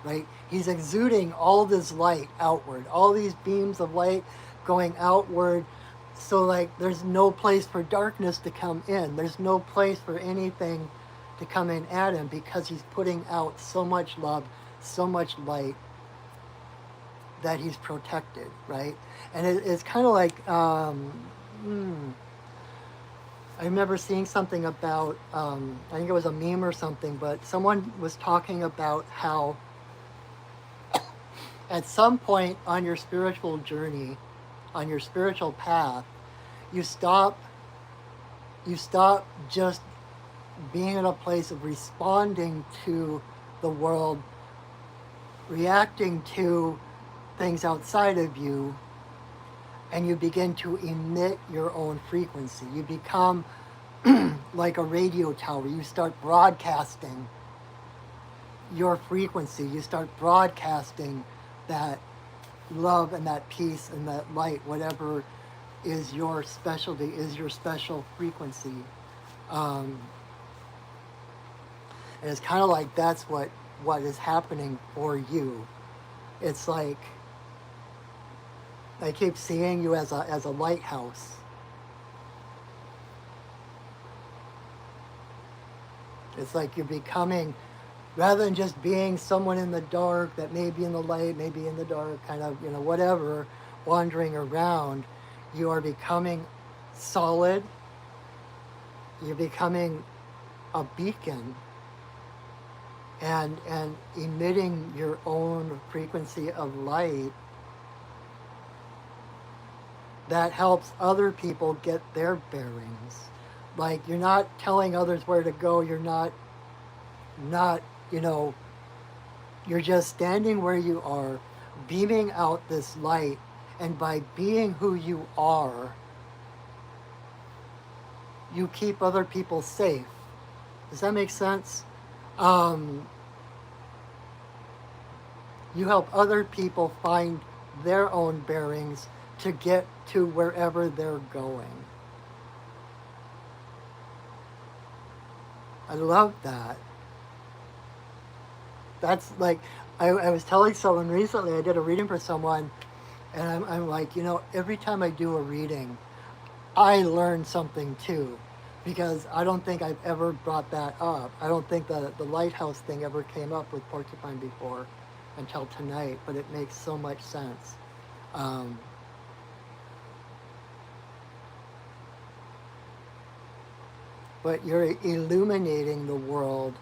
right? He's exuding all this light outward, all these beams of light going outward. So like there's no place for darkness to come in. There's no place for anything to come in at him because he's putting out so much love, so much light that he's protected, right? And it's kind of like, I remember seeing something about, I think it was a meme or something, but someone was talking about how at some point on your spiritual journey, on your spiritual path, you stop just being in a place of responding to the world, reacting to things outside of you, and you begin to emit your own frequency. You become like a radio tower. You start broadcasting your frequency. You start broadcasting that love and that peace and that light, whatever is your specialty, is your special frequency. And it's kind of like that's what is happening for you. It's like I keep seeing you as a lighthouse. It's like you're becoming, rather than just being someone in the dark that may be in the light, maybe in the dark, kind of, whatever, wandering around, you are becoming solid. You're becoming a beacon and emitting your own frequency of light that helps other people get their bearings. Like, you're not telling others where to go. You're not, you're just standing where you are, beaming out this light. And by being who you are, you keep other people safe. Does that make sense? You help other people find their own bearings to get to wherever they're going. I love that. That's like, I was telling someone recently, I did a reading for someone, and I'm like, every time I do a reading, I learn something too, because I don't think I've ever brought that up. I don't think the lighthouse thing ever came up with Porcupine before until tonight, but it makes so much sense. But you're illuminating the world,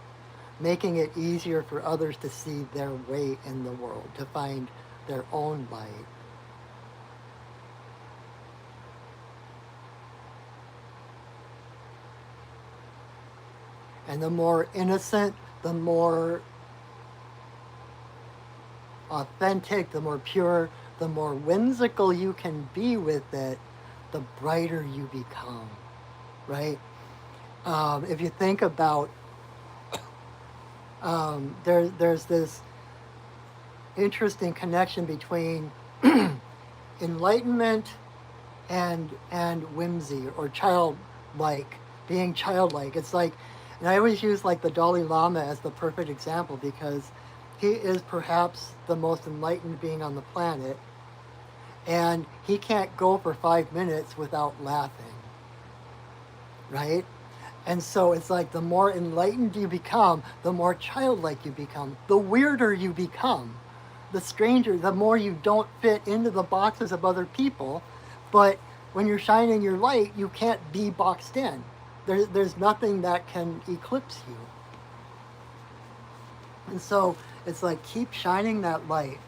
making it easier for others to see their way in the world, to find their own light. And the more innocent, the more authentic, the more pure, the more whimsical you can be with it, the brighter you become, right? If you think about, there's this interesting connection between enlightenment and whimsy, or childlike, being childlike. It's like, and I always use like the Dalai Lama as the perfect example, because he is perhaps the most enlightened being on the planet, and he can't go for 5 minutes without laughing, right? And so it's like the more enlightened you become, the more childlike you become, the weirder you become, the stranger, the more you don't fit into the boxes of other people. But when you're shining your light, you can't be boxed in. There's nothing that can eclipse you. And so it's like, keep shining that light.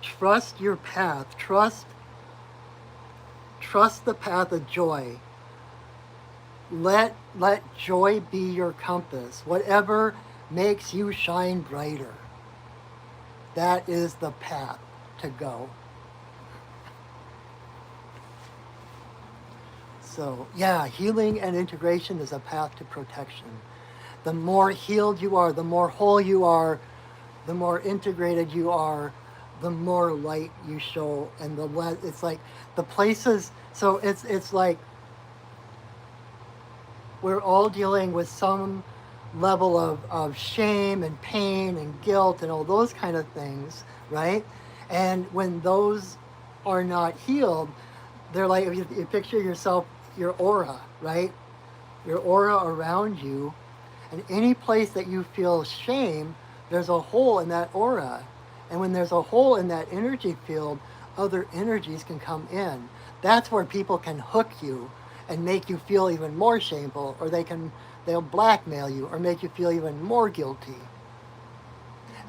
Trust your path. Trust the path of joy. Let joy be your compass. Whatever makes you shine brighter, that is the path to go. So yeah, healing and integration is a path to protection. The more healed you are, the more whole you are, the more integrated you are, the more light you show, and the less it's like the places. So it's like we're all dealing with some level of shame and pain and guilt and all those kind of things, right? And when those are not healed, they're like, if you picture yourself, your aura, right? Your aura around you, and any place that you feel shame, there's a hole in that aura. And when there's a hole in that energy field, other energies can come in. That's where people can hook you and make you feel even more shameful, or they'll blackmail you or make you feel even more guilty.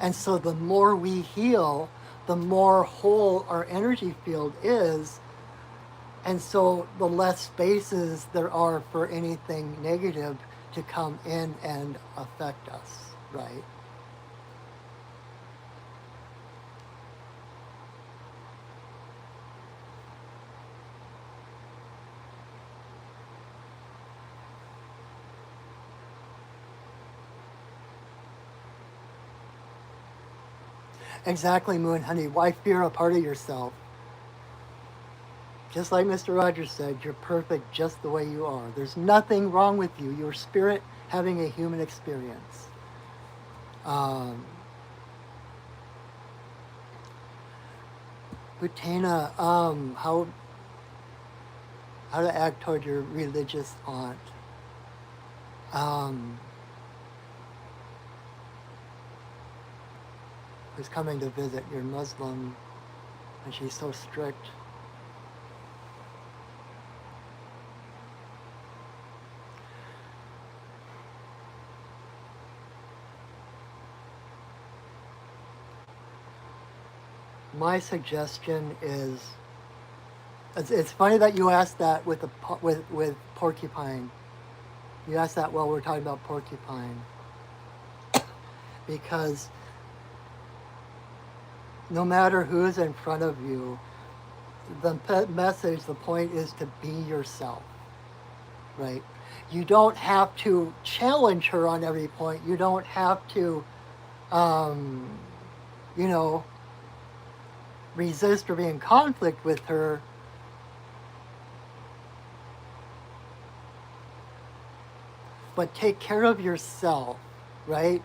And so the more we heal, the more whole our energy field is, and so the less spaces there are for anything negative to come in and affect us, right? Exactly, Moon Honey. Why fear a part of yourself? Just like Mr. Rogers said, you're perfect just the way you are. There's nothing wrong with you. You're spirit having a human experience. Butana, how to act toward your religious aunt. Who's coming to visit. You're Muslim, and she's so strict. My suggestion is, it's funny that you asked that with porcupine. You asked that while we're talking about porcupine, because no matter who is in front of you, the message, the point is to be yourself, right? You don't have to challenge her on every point. You don't have to, you know, resist or be in conflict with her. But take care of yourself, right?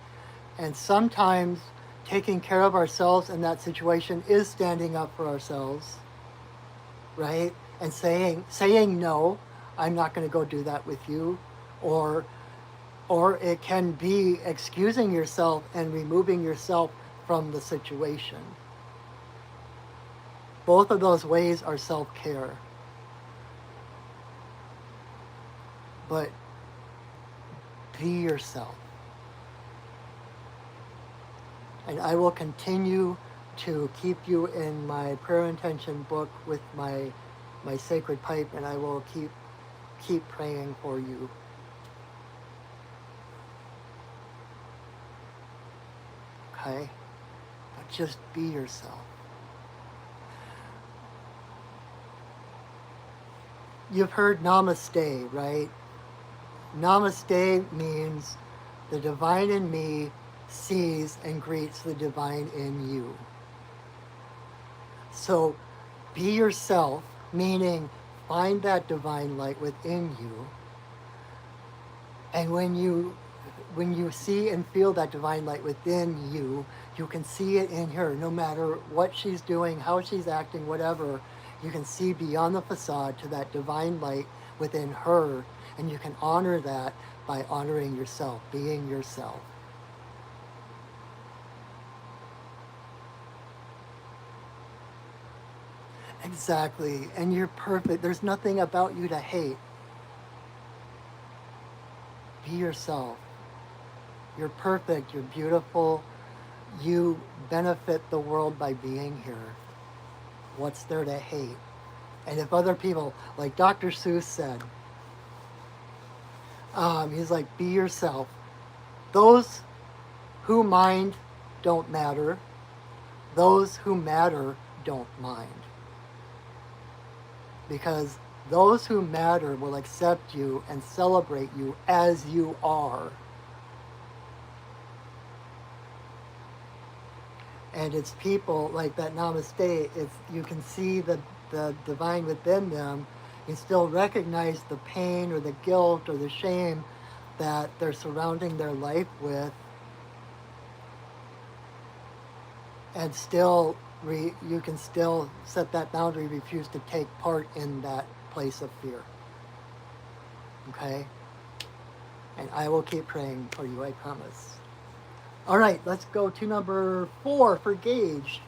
And sometimes taking care of ourselves in that situation is standing up for ourselves, right? And saying no, I'm not going to go do that with you, or it can be excusing yourself and removing yourself from the situation. Both of those ways are self-care. But be yourself. And I will continue to keep you in my prayer intention book with my sacred pipe, and I will keep praying for you. Okay? But just be yourself. You've heard namaste, right? Namaste means the divine in me sees and greets the divine in you. So be yourself, meaning find that divine light within you. And when you see and feel that divine light within you, you can see it in her. No matter what she's doing, how she's acting, whatever, you can see beyond the facade to that divine light within her, and you can honor that by honoring yourself, being yourself. Exactly. And you're perfect. There's nothing about you to hate. Be yourself. You're perfect. You're beautiful. You benefit the world by being here. What's there to hate? And if other people, like Dr. Seuss said, he's like, be yourself. Those who mind don't matter. Those who matter don't mind. Because those who matter will accept you and celebrate you as you are. And it's people like that namaste, it's you can see the divine within them. You still recognize the pain or the guilt or the shame that they're surrounding their life with, and still you can still set that boundary, refuse to take part in that place of fear. Okay? And I will keep praying for you, I promise. All right, let's go to number 4 for Gage.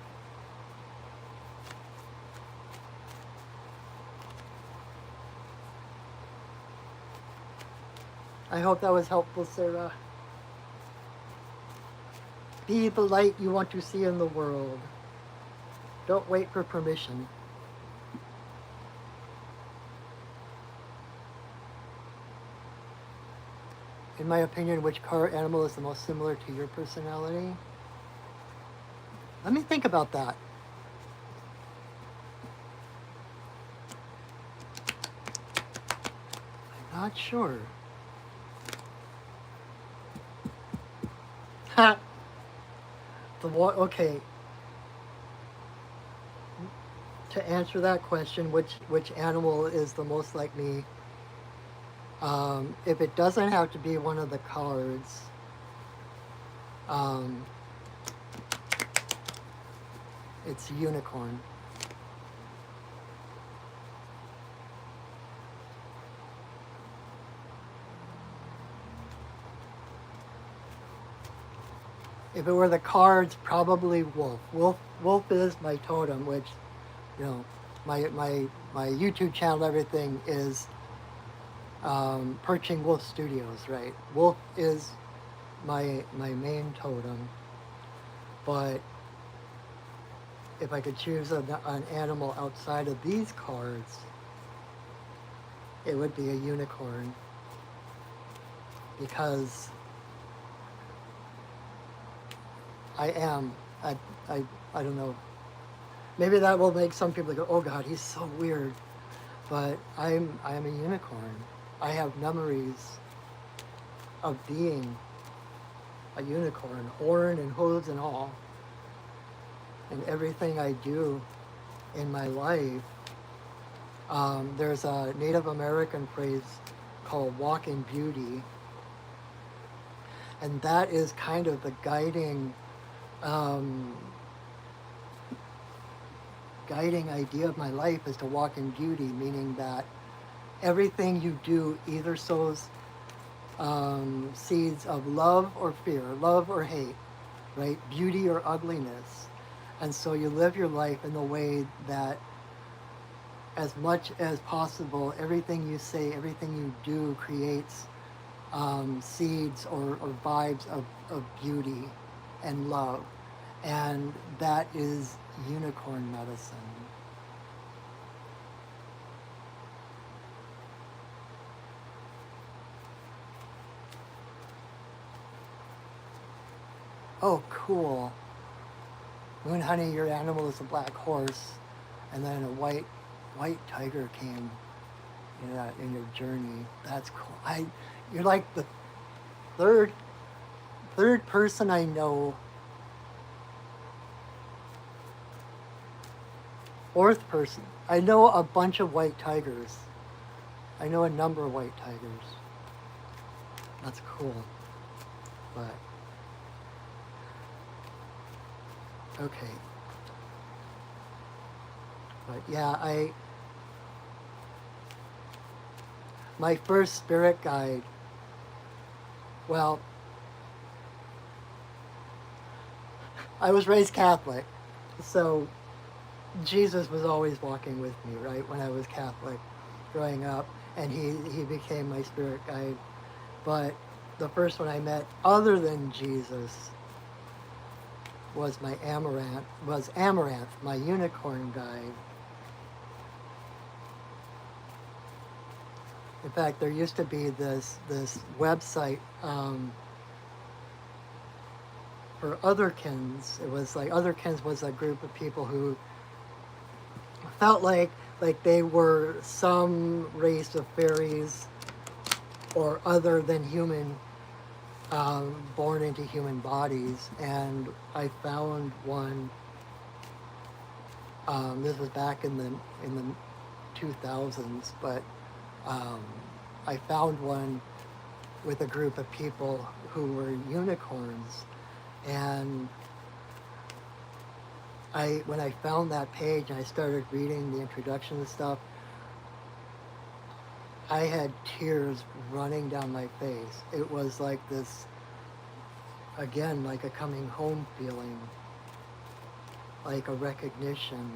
I hope that was helpful, Sarah. Be the light you want to see in the world. Don't wait for permission. In my opinion, which car animal is the most similar to your personality? Let me think about that. I'm not sure. Ha! Okay. To answer that question, which animal is the most like me? If it doesn't have to be one of the cards, it's unicorn. If it were the cards, probably wolf. Wolf is my totem, which, you know, my YouTube channel, everything is Perching Wolf Studios, right? Wolf is my main totem, but if I could choose an animal outside of these cards, it would be a unicorn, because I am. I don't know. Maybe that will make some people go, "Oh God, he's so weird," but I'm a unicorn. I have memories of being a unicorn, horn and hooves and all, and everything I do in my life. There's a Native American phrase called "walk in beauty," and that is kind of the guiding idea of my life, is to walk in beauty, meaning that everything you do either sows seeds of love or fear, love or hate, right? Beauty or ugliness. And so you live your life in the way that, as much as possible, everything you say, everything you do creates seeds or vibes of beauty and love. And that is unicorn medicine. Oh, cool. Moon Honey, your animal is a black horse, and then a white tiger came in your journey. That's cool. You're like the third person I know, fourth person. I know a bunch of white tigers. I know a number of white tigers. That's cool. But okay. But yeah, my first spirit guide, well, I was raised Catholic, so Jesus was always walking with me, right, when I was Catholic growing up, and he became my spirit guide. But the first one I met other than Jesus was Amaranth, my unicorn guide. In fact, there used to be this website for Otherkins. It was like Otherkins was a group of people who felt like they were some race of fairies or other than human, born into human bodies. And I found one. This was back in the 2000s, but um, I found one with a group of people who were unicorns, and when I found that page and I started reading the introduction and stuff, I had tears running down my face. It was like this, again, like a coming home feeling, like a recognition.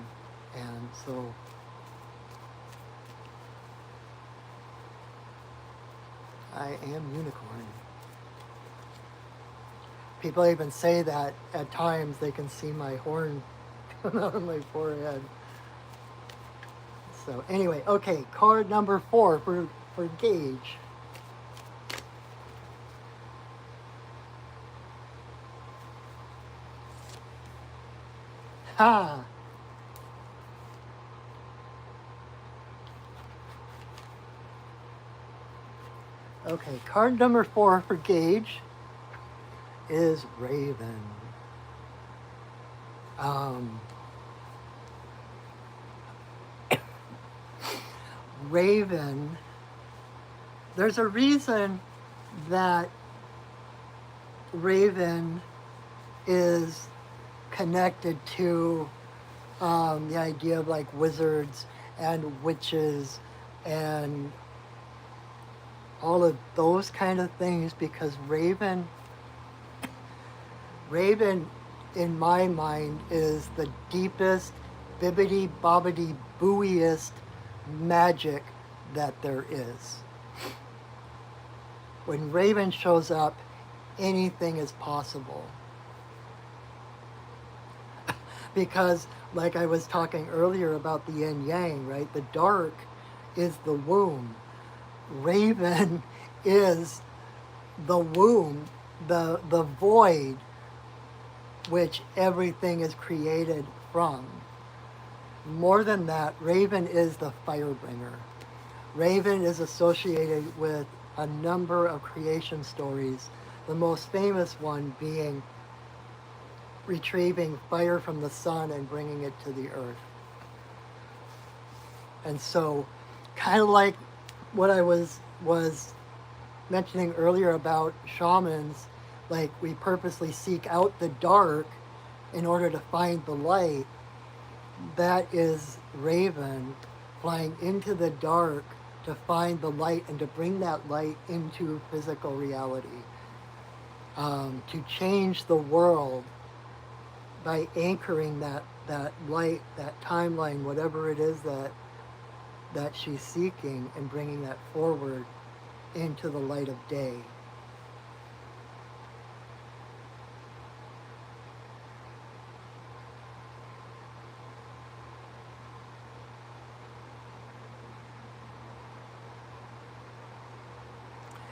And so I am unicorn. People even say that at times they can see my horn coming out of my forehead. So anyway, okay, card number 4 for Gage. Ha! Okay, card number 4 for Gage is Raven. Raven, there's a reason that Raven is connected to the idea of like wizards and witches and all of those kind of things, because Raven in my mind is the deepest, bibbity bobbity booiest magic that there is. When Raven shows up, anything is possible. Because like I was talking earlier about the yin yang, right? The dark is the womb. Raven is the womb, the void which everything is created from. More than that, Raven is the firebringer. Raven is associated with a number of creation stories, the most famous one being retrieving fire from the sun and bringing it to the earth. And so, kind of like what I was mentioning earlier about shamans, like we purposely seek out the dark in order to find the light. That is Raven flying into the dark to find the light and to bring that light into physical reality, to change the world by anchoring that light, that timeline, whatever it is that she's seeking, and bringing that forward into the light of day.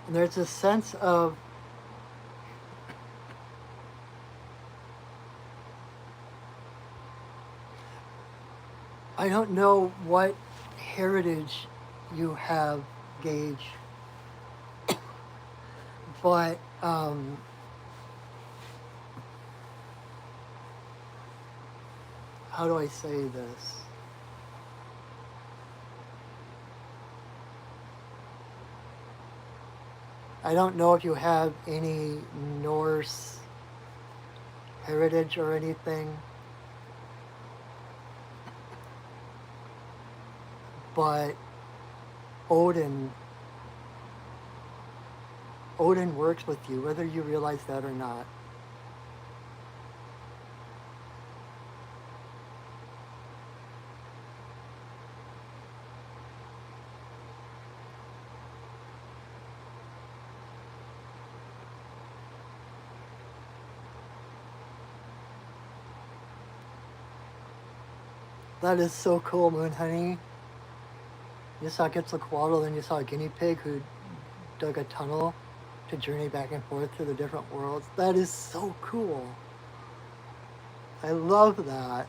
And there's a sense of I don't know what heritage you have, Gage, but how do I say this? I don't know if you have any Norse heritage or anything, but Odin works with you, whether you realize that or not. That is so cool, Moon Honey. You saw Quetzalcoatl, then you saw a guinea pig who dug a tunnel to journey back and forth through the different worlds. That is so cool. I love that.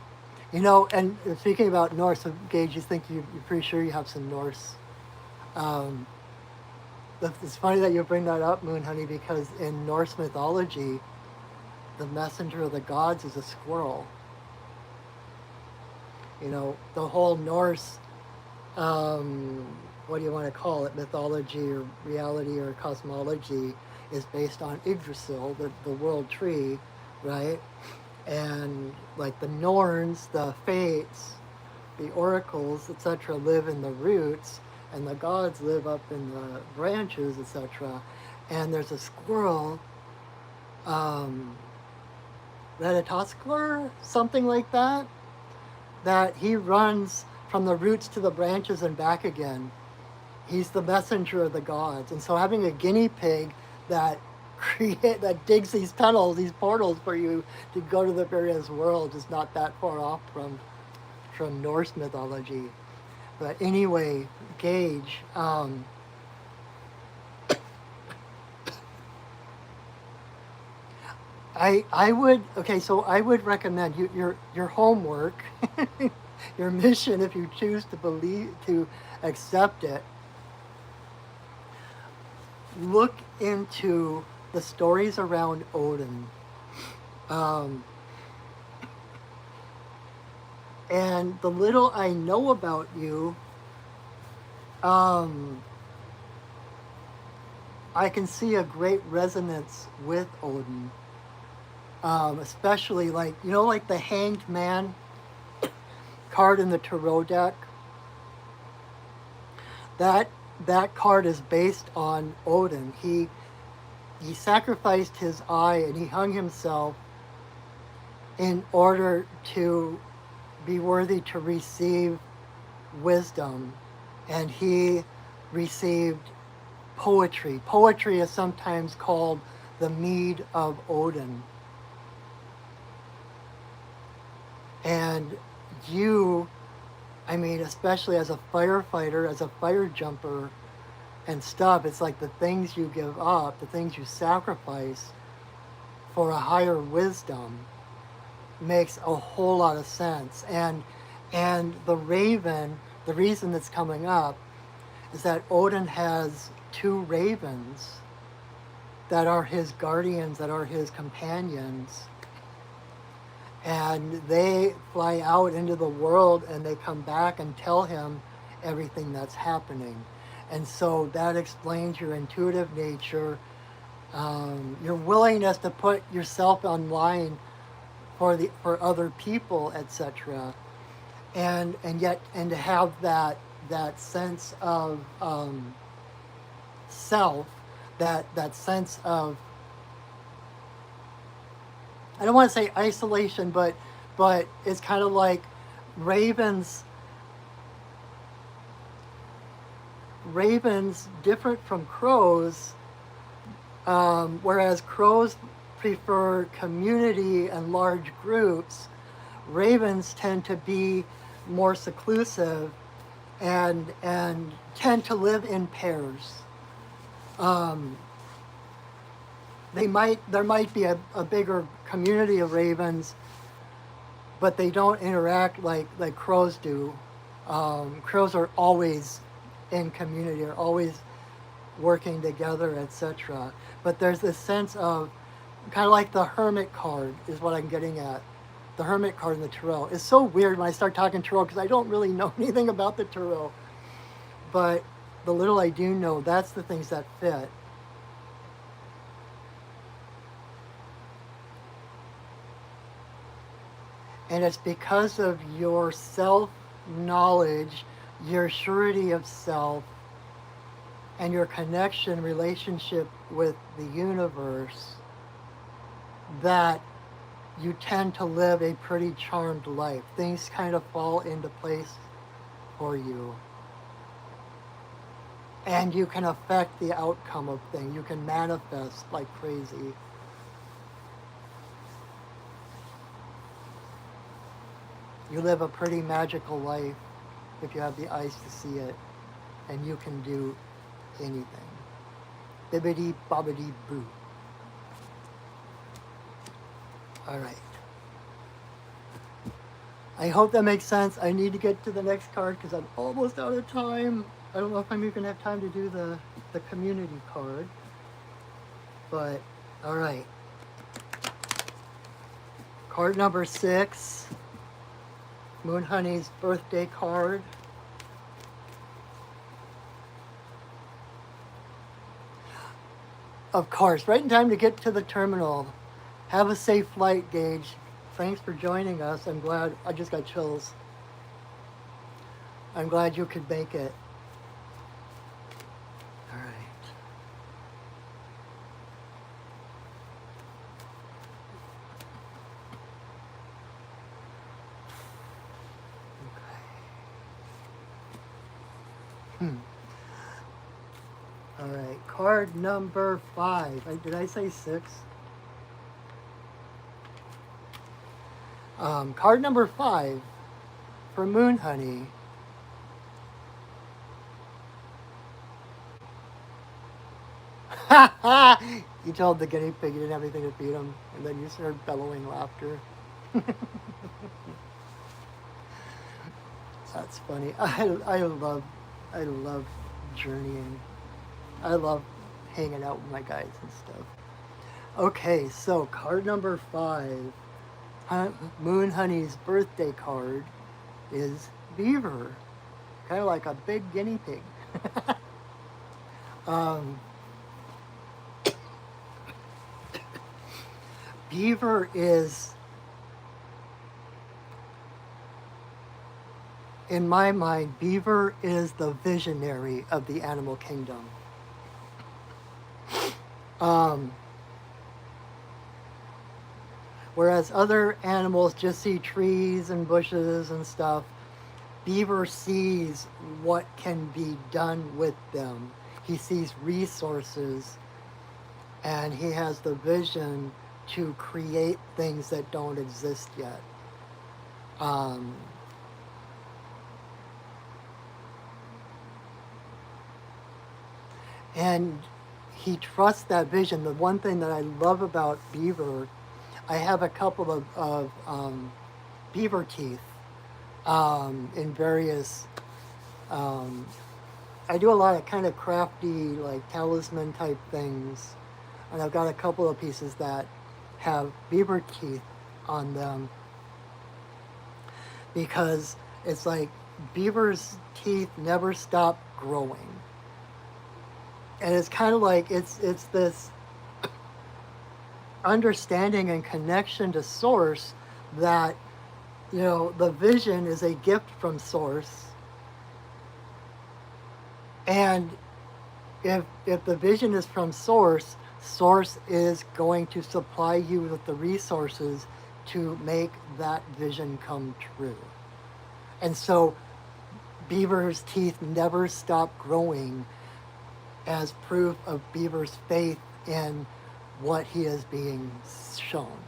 You know, and speaking about Norse, so Gage, you think you're pretty sure you have some Norse. Um, it's funny that you bring that up, Moon Honey, because in Norse mythology, the messenger of the gods is a squirrel. You know, the whole Norse, um, what do you want to call it, mythology or reality or cosmology is based on Yggdrasil, the world tree, right? And like the Norns, the Fates, the oracles, etc., live in the roots, and the gods live up in the branches, etc. And there's a squirrel, um, Redatoskler, something like that, that he runs from the roots to the branches and back again. He's the messenger of the gods. And so having a guinea pig that that digs these tunnels, these portals for you to go to the various worlds is not that far off from Norse mythology. But anyway, Gage, I would, okay, so I would recommend your homework, your mission, if you choose to accept it. Look into the stories around Odin. Um, and the little I know about you, I can see a great resonance with Odin. Especially like, you know, like the Hanged Man card in the tarot deck. That card is based on Odin. He sacrificed his eye and he hung himself in order to be worthy to receive wisdom, and he received poetry. Poetry is sometimes called the mead of Odin. And you, I mean, especially as a firefighter, as a fire jumper and stuff, it's like the things you give up, the things you sacrifice for a higher wisdom makes a whole lot of sense. And the raven, the reason it's coming up is that Odin has two ravens that are his guardians, that are his companions. And they fly out into the world and they come back and tell him everything that's happening. And so that explains your intuitive nature, your willingness to put yourself online for other people, etc. And to have that sense of self, that sense of, I don't want to say isolation, but it's kind of like ravens different from crows, whereas crows prefer community and large groups. Ravens tend to be more seclusive and tend to live in pairs. There might be a bigger community of ravens, but they don't interact like crows do. Crows are always in community, are always working together, etc. But there's this sense of kind of like the hermit card is what I'm getting at. The hermit card in the tarot. It's so weird when I start talking tarot because I don't really know anything about the tarot. But the little I do know, that's the things that fit. And it's because of your self-knowledge, your surety of self, and your connection, relationship with the universe that you tend to live a pretty charmed life. Things kind of fall into place for you. And you can affect the outcome of things. You can manifest like crazy. You live a pretty magical life if you have the eyes to see it, and you can do anything. Bibbidi bobbidi boo. All right. I hope that makes sense. I need to get to the next card because I'm almost out of time. I don't know if I'm even have time to do the community card. But, all right. Card number 6. Moon Honey's birthday card. Of course, right in time to get to the terminal. Have a safe flight, Gage. Thanks for joining us. I'm glad. I just got chills. I'm glad you could make it. All right. Okay. All right. Card number 5. Did I say 6? Card number 5 for Moon Honey. You told the guinea pig you didn't have anything to feed him, and then you started bellowing laughter. That's funny. I love journeying. I love hanging out with my guys and stuff. Okay, so card number 5. Moon Honey's birthday card is Beaver, kind of like a big guinea pig. Beaver is, in my mind, Beaver is the visionary of the animal kingdom. Whereas other animals just see trees and bushes and stuff, Beaver sees what can be done with them. He sees resources, and he has the vision to create things that don't exist yet. And he trusts that vision. The one thing that I love about Beaver, I have a couple of beaver teeth in various, I do a lot of kind of crafty, like talisman type things. And I've got a couple of pieces that have beaver teeth on them because it's like beaver's teeth never stop growing. And it's kind of like it's this understanding and connection to source that, you know, the vision is a gift from source. And if the vision is from source, source is going to supply you with the resources to make that vision come true. And so Beaver's teeth never stop growing as proof of Beaver's faith in what he is being shown.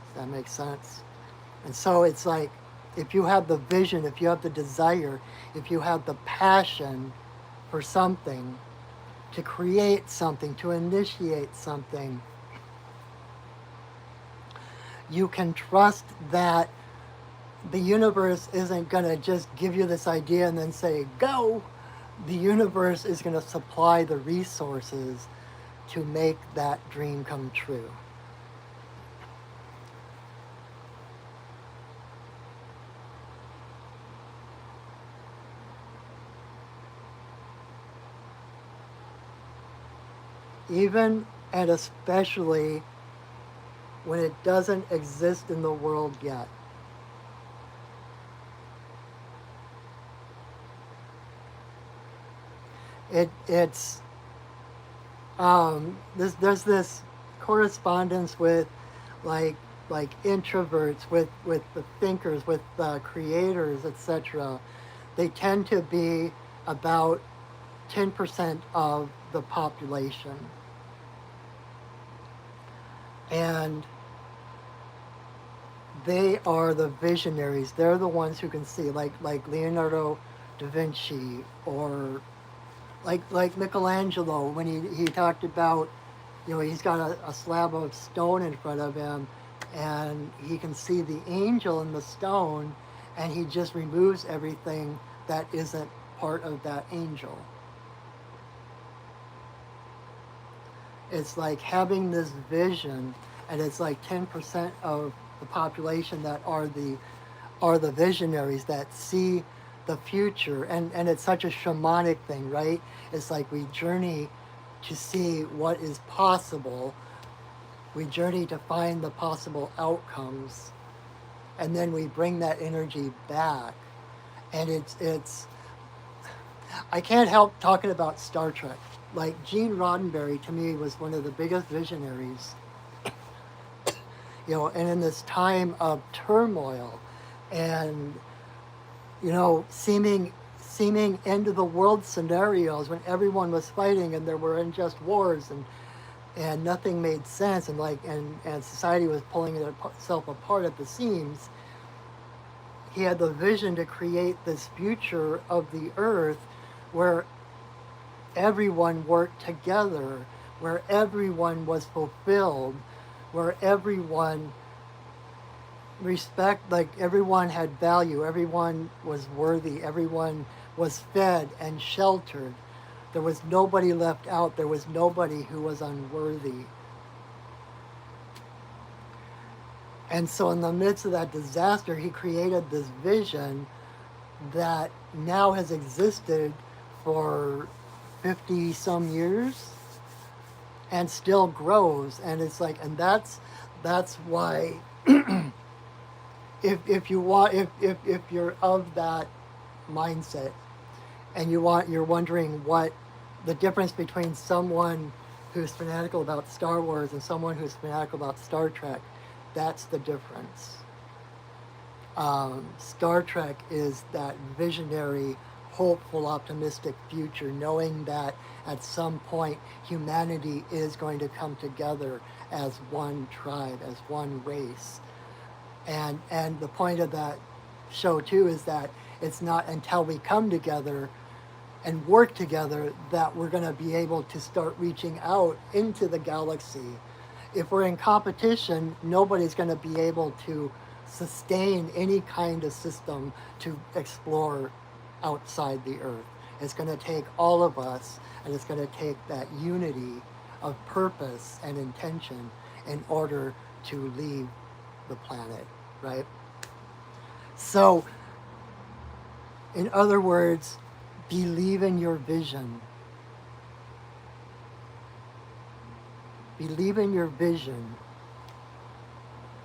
Does that make sense? And so it's like, if you have the vision, if you have the desire, if you have the passion for something, to create something, to initiate something, you can trust that the universe isn't going to just give you this idea and then say, go. The universe is going to supply the resources to make that dream come true. Even and especially when it doesn't exist in the world yet. It's there's this correspondence with like introverts, with the thinkers, with the creators, etc. They tend to be about 10% of the population. And they are the visionaries. They're the ones who can see, like Leonardo da Vinci, or like Michelangelo, when he talked about, he's got a slab of stone in front of him, and he can see the angel in the stone, and he just removes everything that isn't part of that angel. It's like having this vision, and it's like 10% of the population that are the visionaries that see the future, and it's such a shamanic thing, right? It's like we journey to see what is possible. We journey to find the possible outcomes, and then we bring that energy back. And it's I can't help talking about Star Trek. Like Gene Roddenberry to me was one of the biggest visionaries, and in this time of turmoil and seeming end of the world scenarios, when everyone was fighting and there were unjust wars, and nothing made sense, and society was pulling itself apart at the seams. He had the vision to create this future of the earth where everyone worked together, where everyone was fulfilled, where everyone everyone had value, everyone was worthy, everyone was fed and sheltered. There was nobody left out, there was nobody who was unworthy. And so in the midst of that disaster, he created this vision that now has existed for 50 some years and still grows. And it's like, and that's why if you're of that mindset, and you're wondering what the difference between someone who's fanatical about Star Wars and someone who's fanatical about Star Trek, that's the difference. Star Trek is that visionary, hopeful, optimistic future, knowing that at some point humanity is going to come together as one tribe, as one race. And the point of that show too is that it's not until we come together and work together that we're going to be able to start reaching out into the galaxy. If we're in competition, nobody's going to be able to sustain any kind of system to explore outside the earth. It's going to take all of us, and it's going to take that unity of purpose and intention in order to leave the planet, right? So, in other words, believe in your vision. Believe in your vision.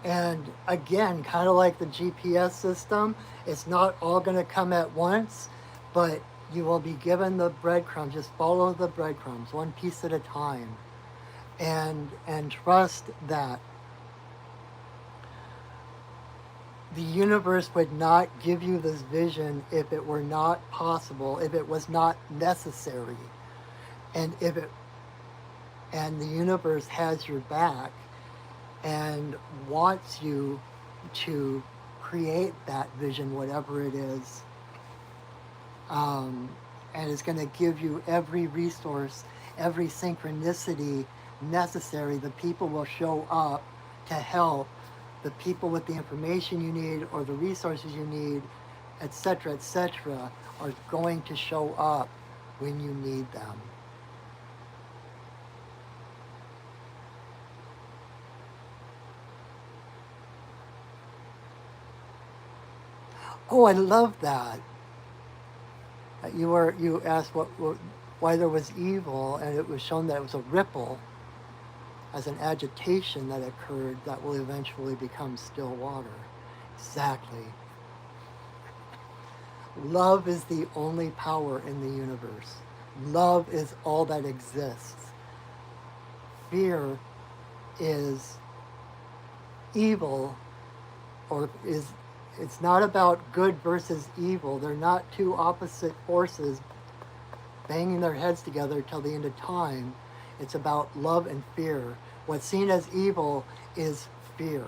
And again, kind of like the GPS system, it's not all going to come at once, but you will be given the breadcrumbs. Just follow the breadcrumbs, one piece at a time, and trust that the universe would not give you this vision if it were not possible, if it was not necessary, and the universe has your back and wants you to create that vision, whatever it is, and is going to give you every resource, every synchronicity necessary. The people will show up to help. The people with the information you need or the resources you need, etc., are going to show up when you need them. Oh, I love that. You asked why there was evil, and it was shown that it was a ripple as an agitation that occurred that will eventually become still water. Exactly. Love is the only power in the universe. Love is all that exists. Fear is evil, it's not about good versus evil. They're not two opposite forces banging their heads together till the end of time. It's about love and fear. What's seen as evil is fear.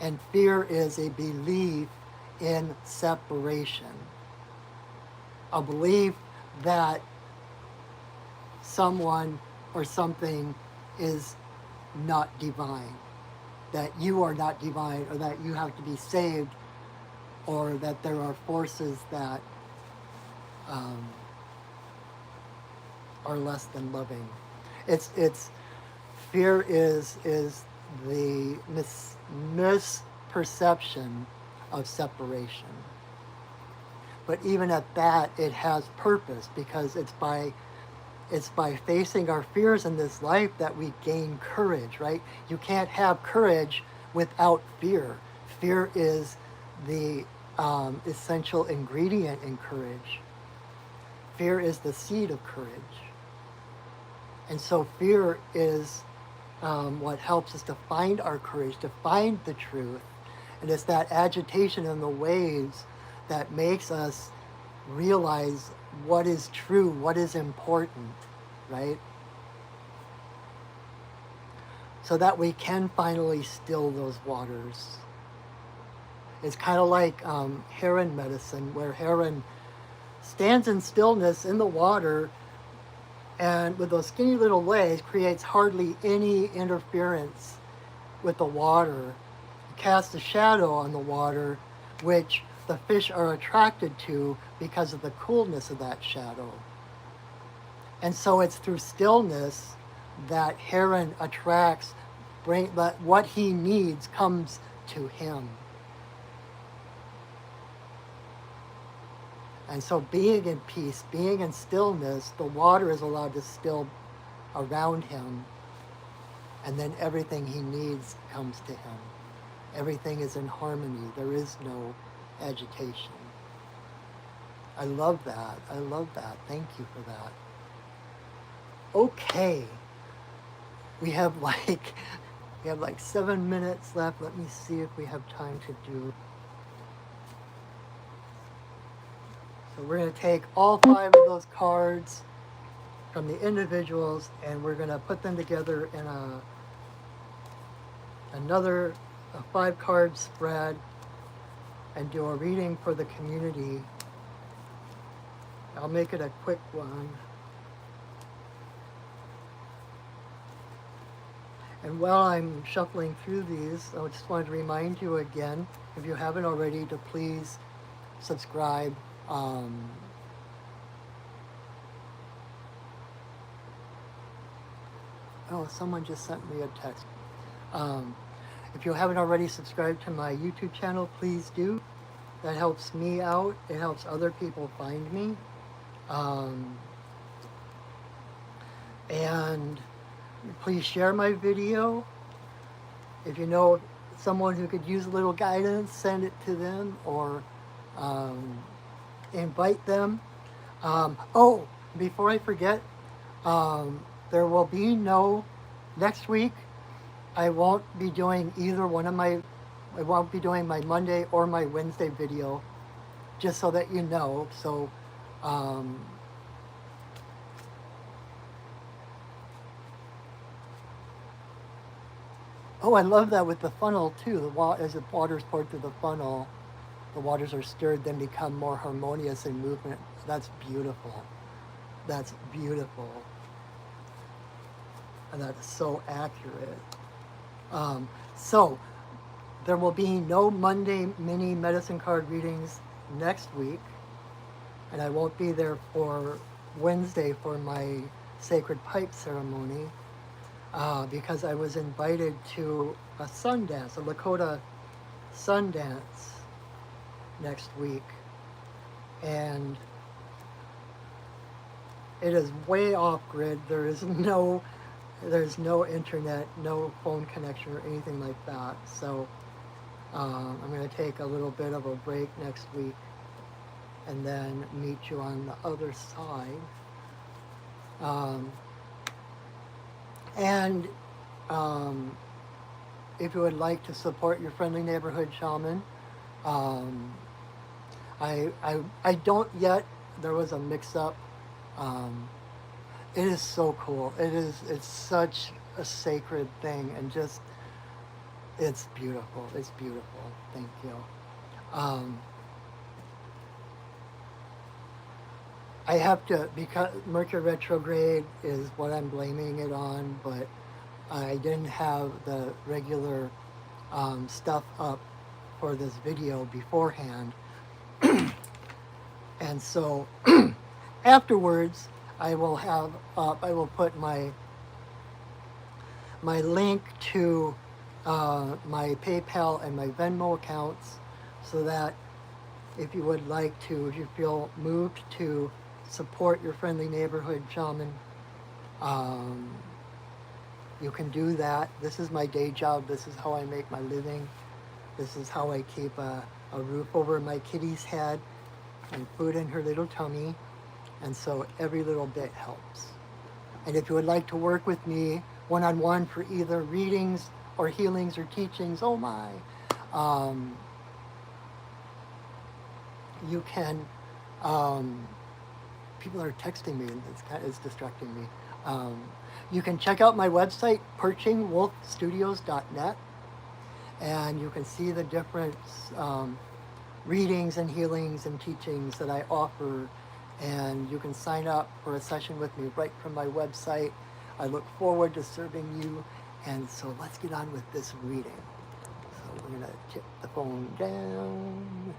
And fear is a belief in separation, a belief that someone or something is not divine, that you are not divine, or that you have to be saved, or that there are forces that um, are less than loving. It's fear is the misperception of separation. But even at that, it has purpose, because it's by facing our fears in this life that we gain courage, right? You can't have courage without fear. Fear is the essential ingredient in courage. Fear is the seed of courage. And so fear is what helps us to find our courage, to find the truth. And it's that agitation in the waves that makes us realize what is true, what is important, right? So that we can finally still those waters. It's kind of like heron medicine, where heron stands in stillness in the water, and with those skinny little legs creates hardly any interference with the water. It casts a shadow on the water, which the fish are attracted to because of the coolness of that shadow. And so it's through stillness that heron attracts, that what he needs comes to him. And so being in peace, being in stillness, the water is allowed to still around him, and then everything he needs comes to him. Everything is in harmony. There is no agitation. I love that. I love that. Thank you for that. Okay. We have like 7 minutes left. Let me see if we have time to do. So we're going to take all 5 of those cards from the individuals, and we're going to put them together in another 5-card spread and do a reading for the community. I'll make it a quick one. And while I'm shuffling through these, I just wanted to remind you again, if you haven't already, to please subscribe. Oh, someone just sent me a text. If you haven't already subscribed to my YouTube channel, please do. That helps me out. It helps other people find me. And please share my video. If you know someone who could use a little guidance, send it to them, or invite them. Oh, before I forget, there will be no, next week, I won't be doing I won't be doing my Monday or my Wednesday video, just so that you know. So, oh, I love that with the funnel too. As the water's poured through the funnel, the waters are stirred, then become more harmonious in movement. That's beautiful. That's beautiful. And that's so accurate. So there will be no Monday mini medicine card readings next week, and I won't be there for Wednesday for my sacred pipe ceremony, because I was invited to a Sundance, a Lakota Sundance next week, and it is way off grid. There's no internet, no phone connection or anything like that. So I'm going to take a little bit of a break next week and then meet you on the other side. And if you would like to support your friendly neighborhood shaman, I don't yet. There was a mix-up. It is so cool. It's such a sacred thing, and just It's beautiful. It's beautiful. Thank you. Um, I have to, because Mercury retrograde is what I'm blaming it on, but I didn't have the regular stuff up for this video beforehand. And so afterwards, I will have up, I will put my link to my PayPal and my Venmo accounts, so that if you would like to, if you feel moved to support your friendly neighborhood shaman, you can do that. This is my day job. This is how I make my living. This is how I keep a roof over my kitty's head and food in her little tummy. And so every little bit helps. And if you would like to work with me one-on-one for either readings or healings or teachings, oh my, you can, people are texting me and it's distracting me. You can check out my website, perchingwolfstudios.net, and you can see the different readings and healings and teachings that I offer, and you can sign up for a session with me right from my website. I look forward to serving you, and so let's get on with this reading. So we're gonna tip the phone down.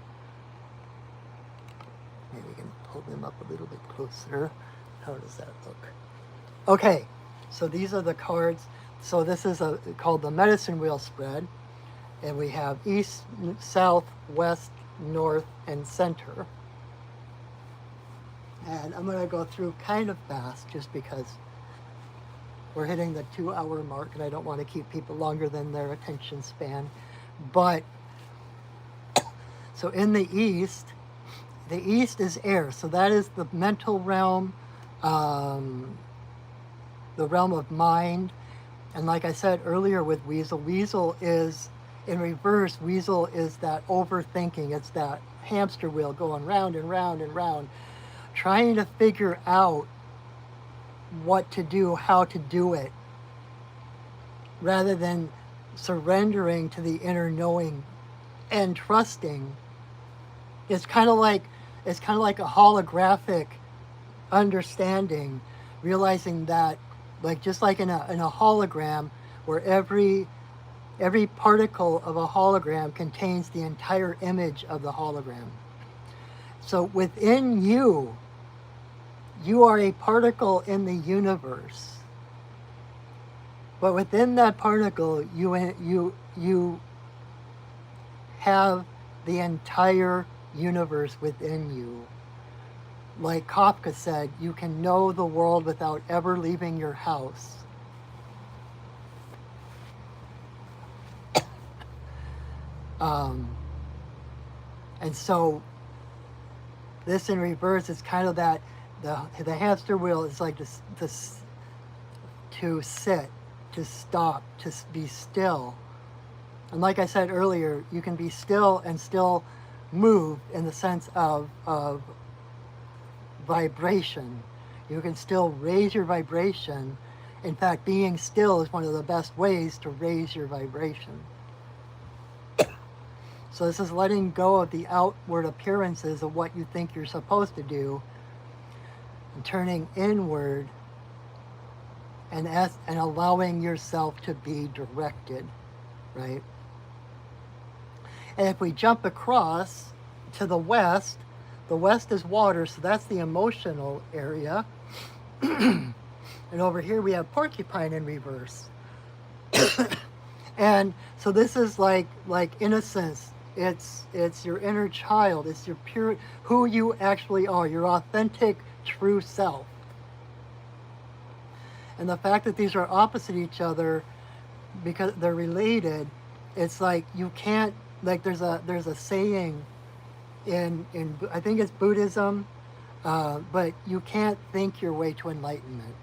Maybe we can pull them up a little bit closer. How does that look? Okay, so these are the cards. So this is called the medicine wheel spread, and we have east, south, west, north, and center. And I'm going to go through kind of fast just because we're hitting the 2-hour mark and I don't want to keep people longer than their attention span. But so in the east is air. So that is the mental realm, the realm of mind. And like I said earlier with Weasel, Weasel is in reverse. Weasel is that overthinking. It's that hamster wheel going round and round and round, trying to figure out what to do, how to do it, rather than surrendering to the inner knowing and trusting. It's kind of like a holographic understanding, realizing that, like just like in a hologram, where every particle of a hologram contains the entire image of the hologram. So within you, you are a particle in the universe. But within that particle, you have the entire universe within you. Like Kafka said, you can know the world without ever leaving your house. And so this in reverse is kind of that the hamster wheel is like this to sit, to stop, to be still. And like I said earlier, you can be still and still move in the sense of vibration. You can still raise your vibration. In fact, being still is one of the best ways to raise your vibration. So this is letting go of the outward appearances of what you think you're supposed to do, and turning inward and allowing yourself to be directed, right? And if we jump across to the west is water, so that's the emotional area. And over here we have porcupine in reverse. And so this is like innocence. It's your inner child. It's your pure, who you actually are, your authentic, true self. And the fact that these are opposite each other, because they're related, it's like you can't, like there's a saying in I think it's Buddhism, but you can't think your way to enlightenment.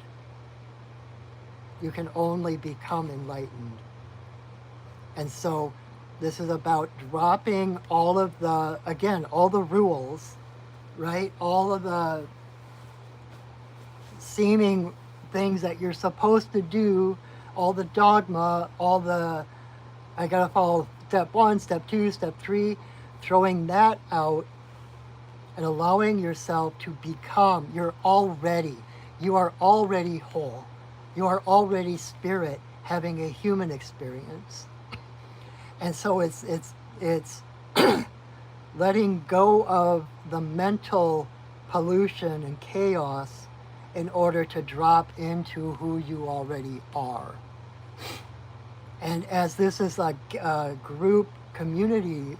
You can only become enlightened. And so this is about dropping all of all the rules, right? All of the seeming things that you're supposed to do, all the dogma, all the I got to follow step 1, step 2, step 3, throwing that out and allowing yourself to become, you are already whole. You are already spirit having a human experience. And so it's letting go of the mental pollution and chaos in order to drop into who you already are. And as this is a group community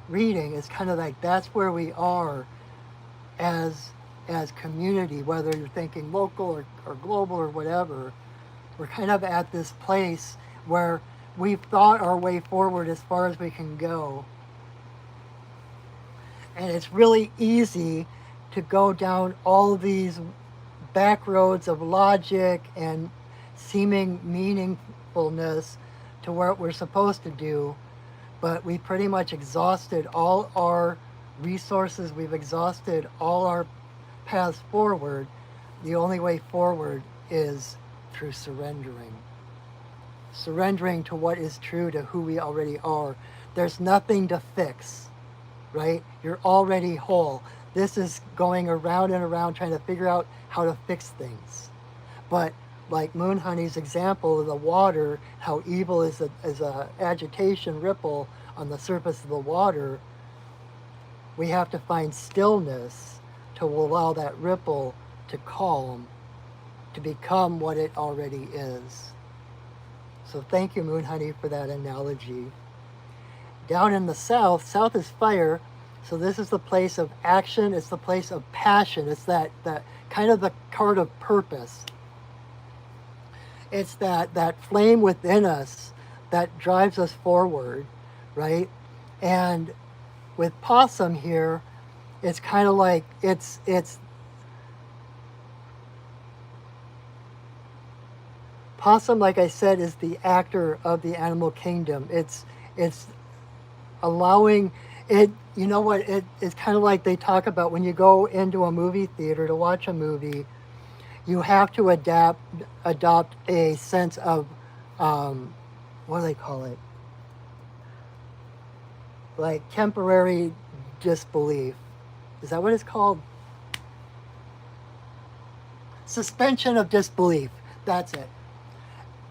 reading, it's kind of like that's where we are as community, whether you're thinking local or global or whatever. We're kind of at this place where we've thought our way forward as far as we can go. And it's really easy to go down all these back roads of logic and seeming meaningfulness to what we're supposed to do, but we pretty much exhausted all our resources, we've exhausted all our paths forward. The only way forward is through surrendering. Surrendering to what is true, to who we already are. There's nothing to fix, right? You're already whole. This is going around and around trying to figure out how to fix things. But like Moon Honey's example of the water, how evil is a agitation ripple on the surface of the water, we have to find stillness to allow that ripple to calm, to become what it already is. So thank you, Moon Honey, for that analogy. Down in the south is fire. So this is the place of action. It's the place of passion. It's that kind of the card of purpose. It's that flame within us that drives us forward, right? And with possum here, it's kind of like it's possum, like I said, is the actor of the animal kingdom. It's allowing it, you know what, it's kind of like they talk about when you go into a movie theater to watch a movie, you have to adopt a sense of, what do they call it? Like temporary disbelief. Is that what it's called? Suspension of disbelief. That's it.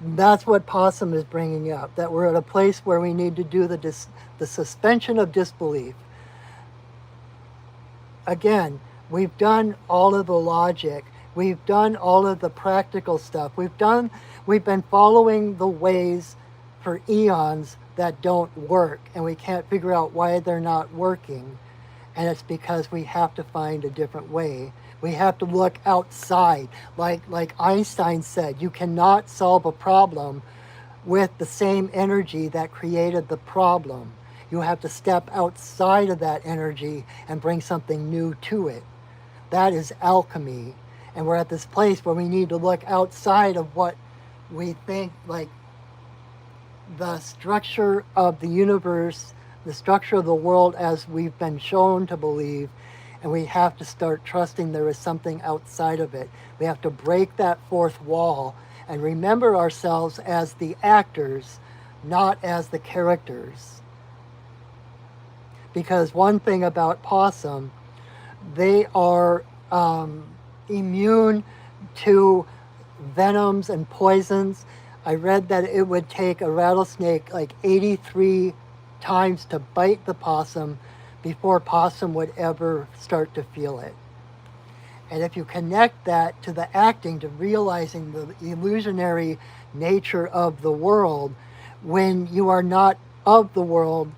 That's what Possum is bringing up, that we're at a place where we need to do the suspension of disbelief. Again, we've done all of the logic. We've done all of the practical stuff. We've been following the ways for eons that don't work, and we can't figure out why they're not working. And it's because we have to find a different way. We have to look outside. Like Einstein said, you cannot solve a problem with the same energy that created the problem. You have to step outside of that energy and bring something new to it. That is alchemy. And we're at this place where we need to look outside of what we think, like the structure of the universe, the structure of the world as we've been shown to believe, and we have to start trusting there is something outside of it. We have to break that fourth wall and remember ourselves as the actors, not as the characters. Because one thing about possum, they are immune to venoms and poisons. I read that it would take a rattlesnake like 83 times to bite the possum before possum would ever start to feel it. And if you connect that to the acting, to realizing the illusionary nature of the world, when you are not of the world,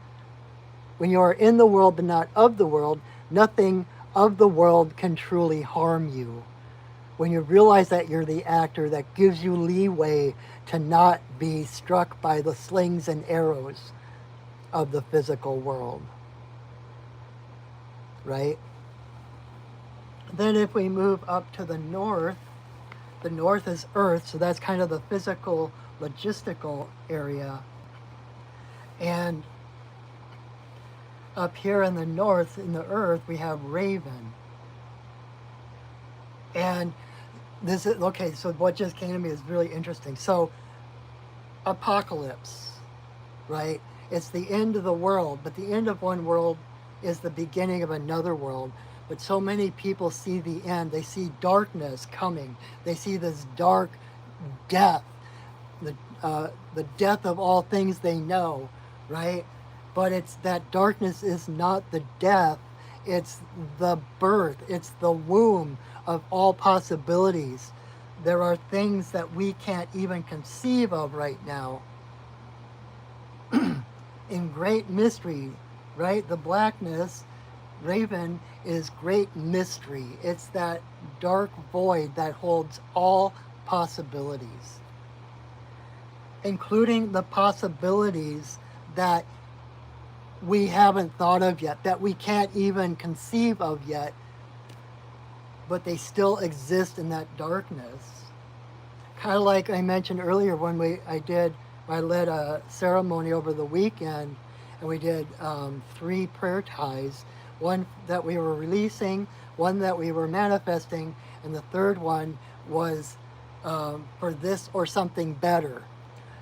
when you are in the world but not of the world, nothing of the world can truly harm you. When you realize that you're the actor, that gives you leeway to not be struck by the slings and arrows of the physical world. Right? Then if we move up to the north is Earth, so that's kind of the physical, logistical area. And up here in the north, in the Earth, we have Raven. And this is, okay, so what just came to me is really interesting. So, apocalypse. right? It's the end of the world, but the end of one world is the beginning of another world. But so many people see the end. They see darkness coming. They see this dark death, the death of all things they know, right? But it's that darkness is not the death, it's the birth, it's the womb of all possibilities. There are things that we can't even conceive of right now in great mystery, right? The blackness, Raven, is great mystery. It's that dark void that holds all possibilities, including the possibilities that we haven't thought of yet, that we can't even conceive of yet, but they still exist in that darkness. Kind of like I mentioned earlier when I led a ceremony over the weekend, and we did 3 prayer ties, one that we were releasing, one that we were manifesting, and the third one was for this or something better.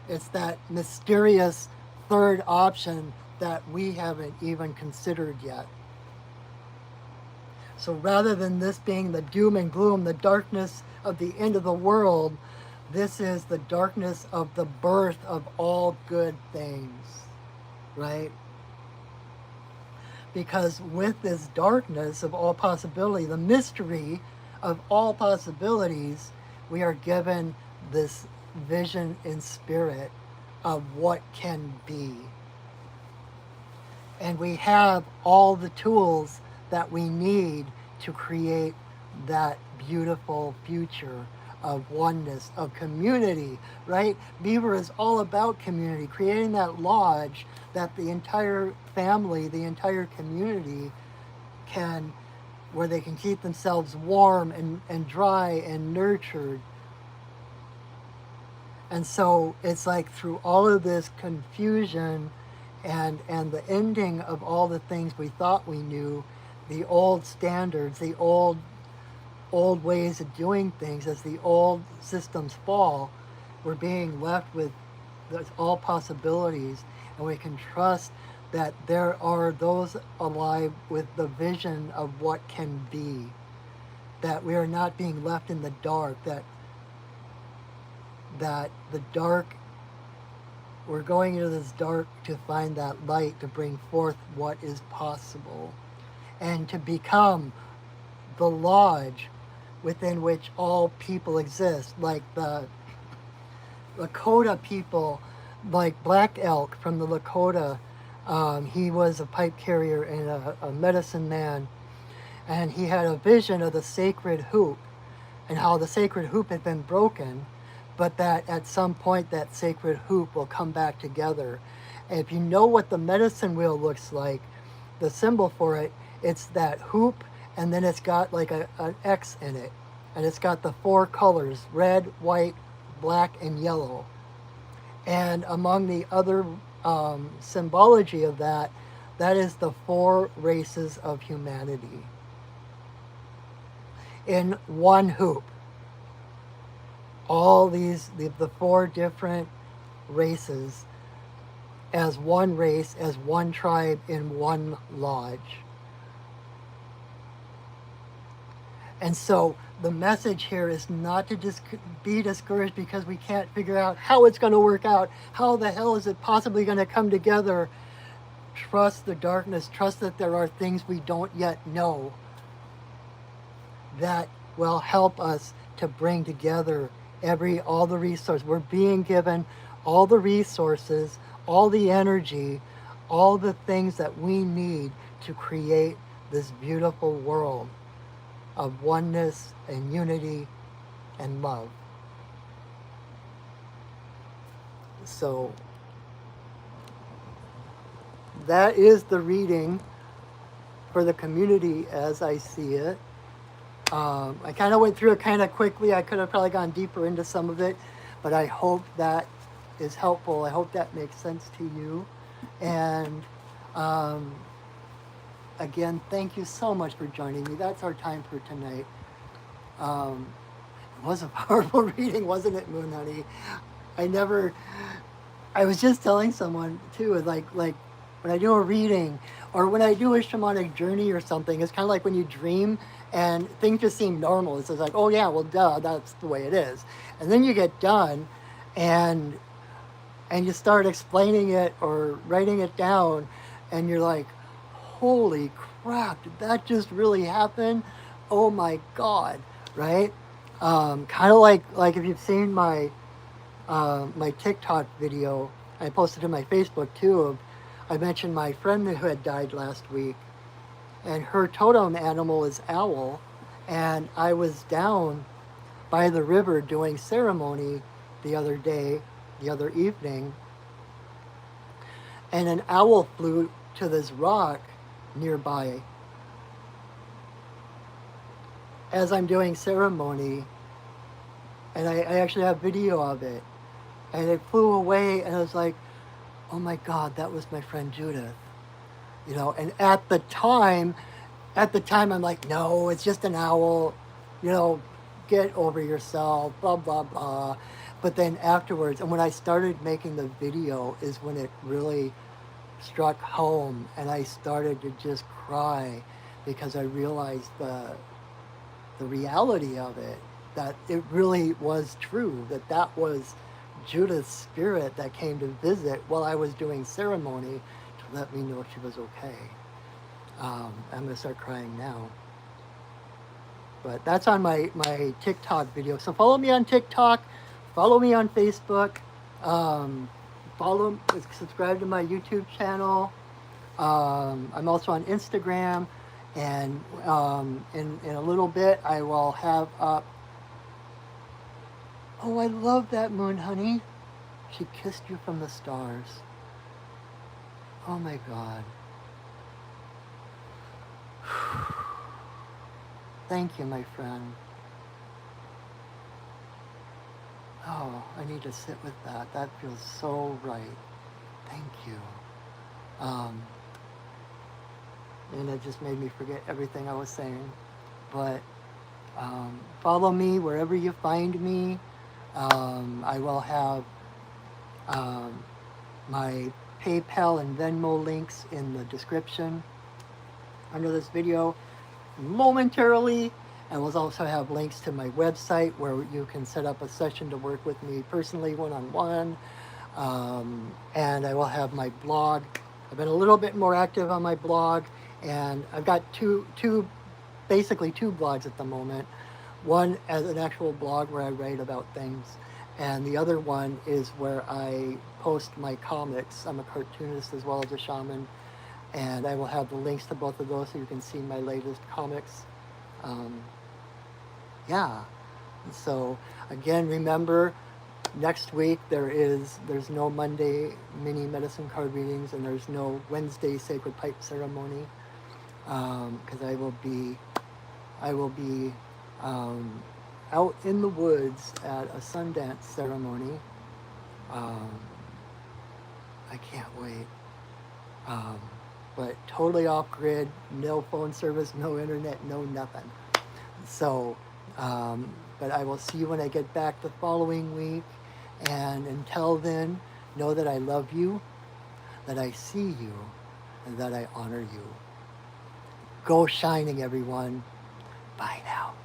It's that mysterious third option that we haven't even considered yet. So rather than this being the doom and gloom, the darkness of the end of the world, this is the darkness of the birth of all good things, right? Because with this darkness of all possibility, the mystery of all possibilities, we are given this vision in spirit of what can be. And we have all the tools that we need to create that beautiful future of oneness, of community, right? Beaver is all about community, creating that lodge that the entire family, the entire community can, where they can keep themselves warm and dry and nurtured. And so it's like through all of this confusion and the ending of all the things we thought we knew, the old standards, the old ways of doing things, as the old systems fall, we're being left with all possibilities, and we can trust that there are those alive with the vision of what can be, that we are not being left in the dark, that the dark, we're going into this dark to find that light, to bring forth what is possible, and to become the lodge within which all people exist, like the Lakota people, like Black Elk from the Lakota. He was a pipe carrier and a medicine man, and he had a vision of the sacred hoop and how the sacred hoop had been broken, but that at some point that sacred hoop will come back together. And if you know what the medicine wheel looks like, the symbol for it, it's that hoop, and then it's got like an X in it, and it's got the 4 colors: red, white, black, and yellow. And among the other symbology of that, that is the 4 races of humanity in one hoop. All these, the 4 different races as one race, as one tribe in one lodge. And so the message here is not to just be discouraged because we can't figure out how it's going to work out. How the hell is it possibly going to come together? Trust the darkness. Trust that there are things we don't yet know that will help us to bring together all the resources. We're being given all the resources, all the energy, all the things that we need to create this beautiful world of oneness and unity and love. So that is the reading for the community as I see it. I kind of went through it kind of quickly. I could have probably gone deeper into some of it, but I hope that is helpful. I hope that makes sense to you. And again, thank you so much for joining me. That's our time for tonight. It was a powerful reading, wasn't it, Moon Honey? I never I was just telling someone too, like when I do a reading or when I do a shamanic journey or something, it's kind of like when you dream and things just seem normal. It's just like, oh yeah, well duh, that's the way it is. And then you get done, and you start explaining it or writing it down, and you're like, holy crap, did that just really happen? Oh my god, right? Kind of like if you've seen my TikTok video, I posted to my Facebook too. I mentioned my friend who had died last week, and her totem animal is owl, and I was down by the river doing ceremony the other day, the other evening, and an owl flew to this rock nearby as I'm doing ceremony, and I actually have video of it, and it flew away, and I was like, oh my god, that was my friend Judith, you know. And at the time I'm like, no, it's just an owl, you know, get over yourself, blah blah blah. But then afterwards, and when I started making the video is when it really struck home, and I started to just cry because I realized the reality of it, that it really was true, that was Judith's spirit that came to visit while I was doing ceremony to let me know she was okay. I'm gonna start crying now. But that's on my TikTok video. So follow me on TikTok, follow me on Facebook, um, subscribe to my YouTube channel. I'm also on Instagram, and in a little bit I will have up. Oh, I love that moon, honey. She kissed you from the stars. Oh my God. Thank you, my friend. Oh, I need to sit with that. That feels so right. Thank you. Um, and it just made me forget everything I was saying. But follow me wherever you find me. I will have my PayPal and Venmo links in the description under this video momentarily. I will also have links to my website where you can set up a session to work with me personally, one-on-one. And I will have my blog. I've been a little bit more active on my blog, and I've got basically two blogs at the moment. One as an actual blog where I write about things, and the other one is where I post my comics. I'm a cartoonist as well as a shaman, and I will have the links to both of those so you can see my latest comics. Yeah. So again, remember, next week there's no Monday mini medicine card readings, and there's no Wednesday sacred pipe ceremony, because I will be out in the woods at a Sundance ceremony. I can't wait. But totally off grid, no phone service, no internet, no nothing. So, but I will see you when I get back the following week. And until then, know that I love you, that I see you, and that I honor you. Go shining, everyone. Bye now.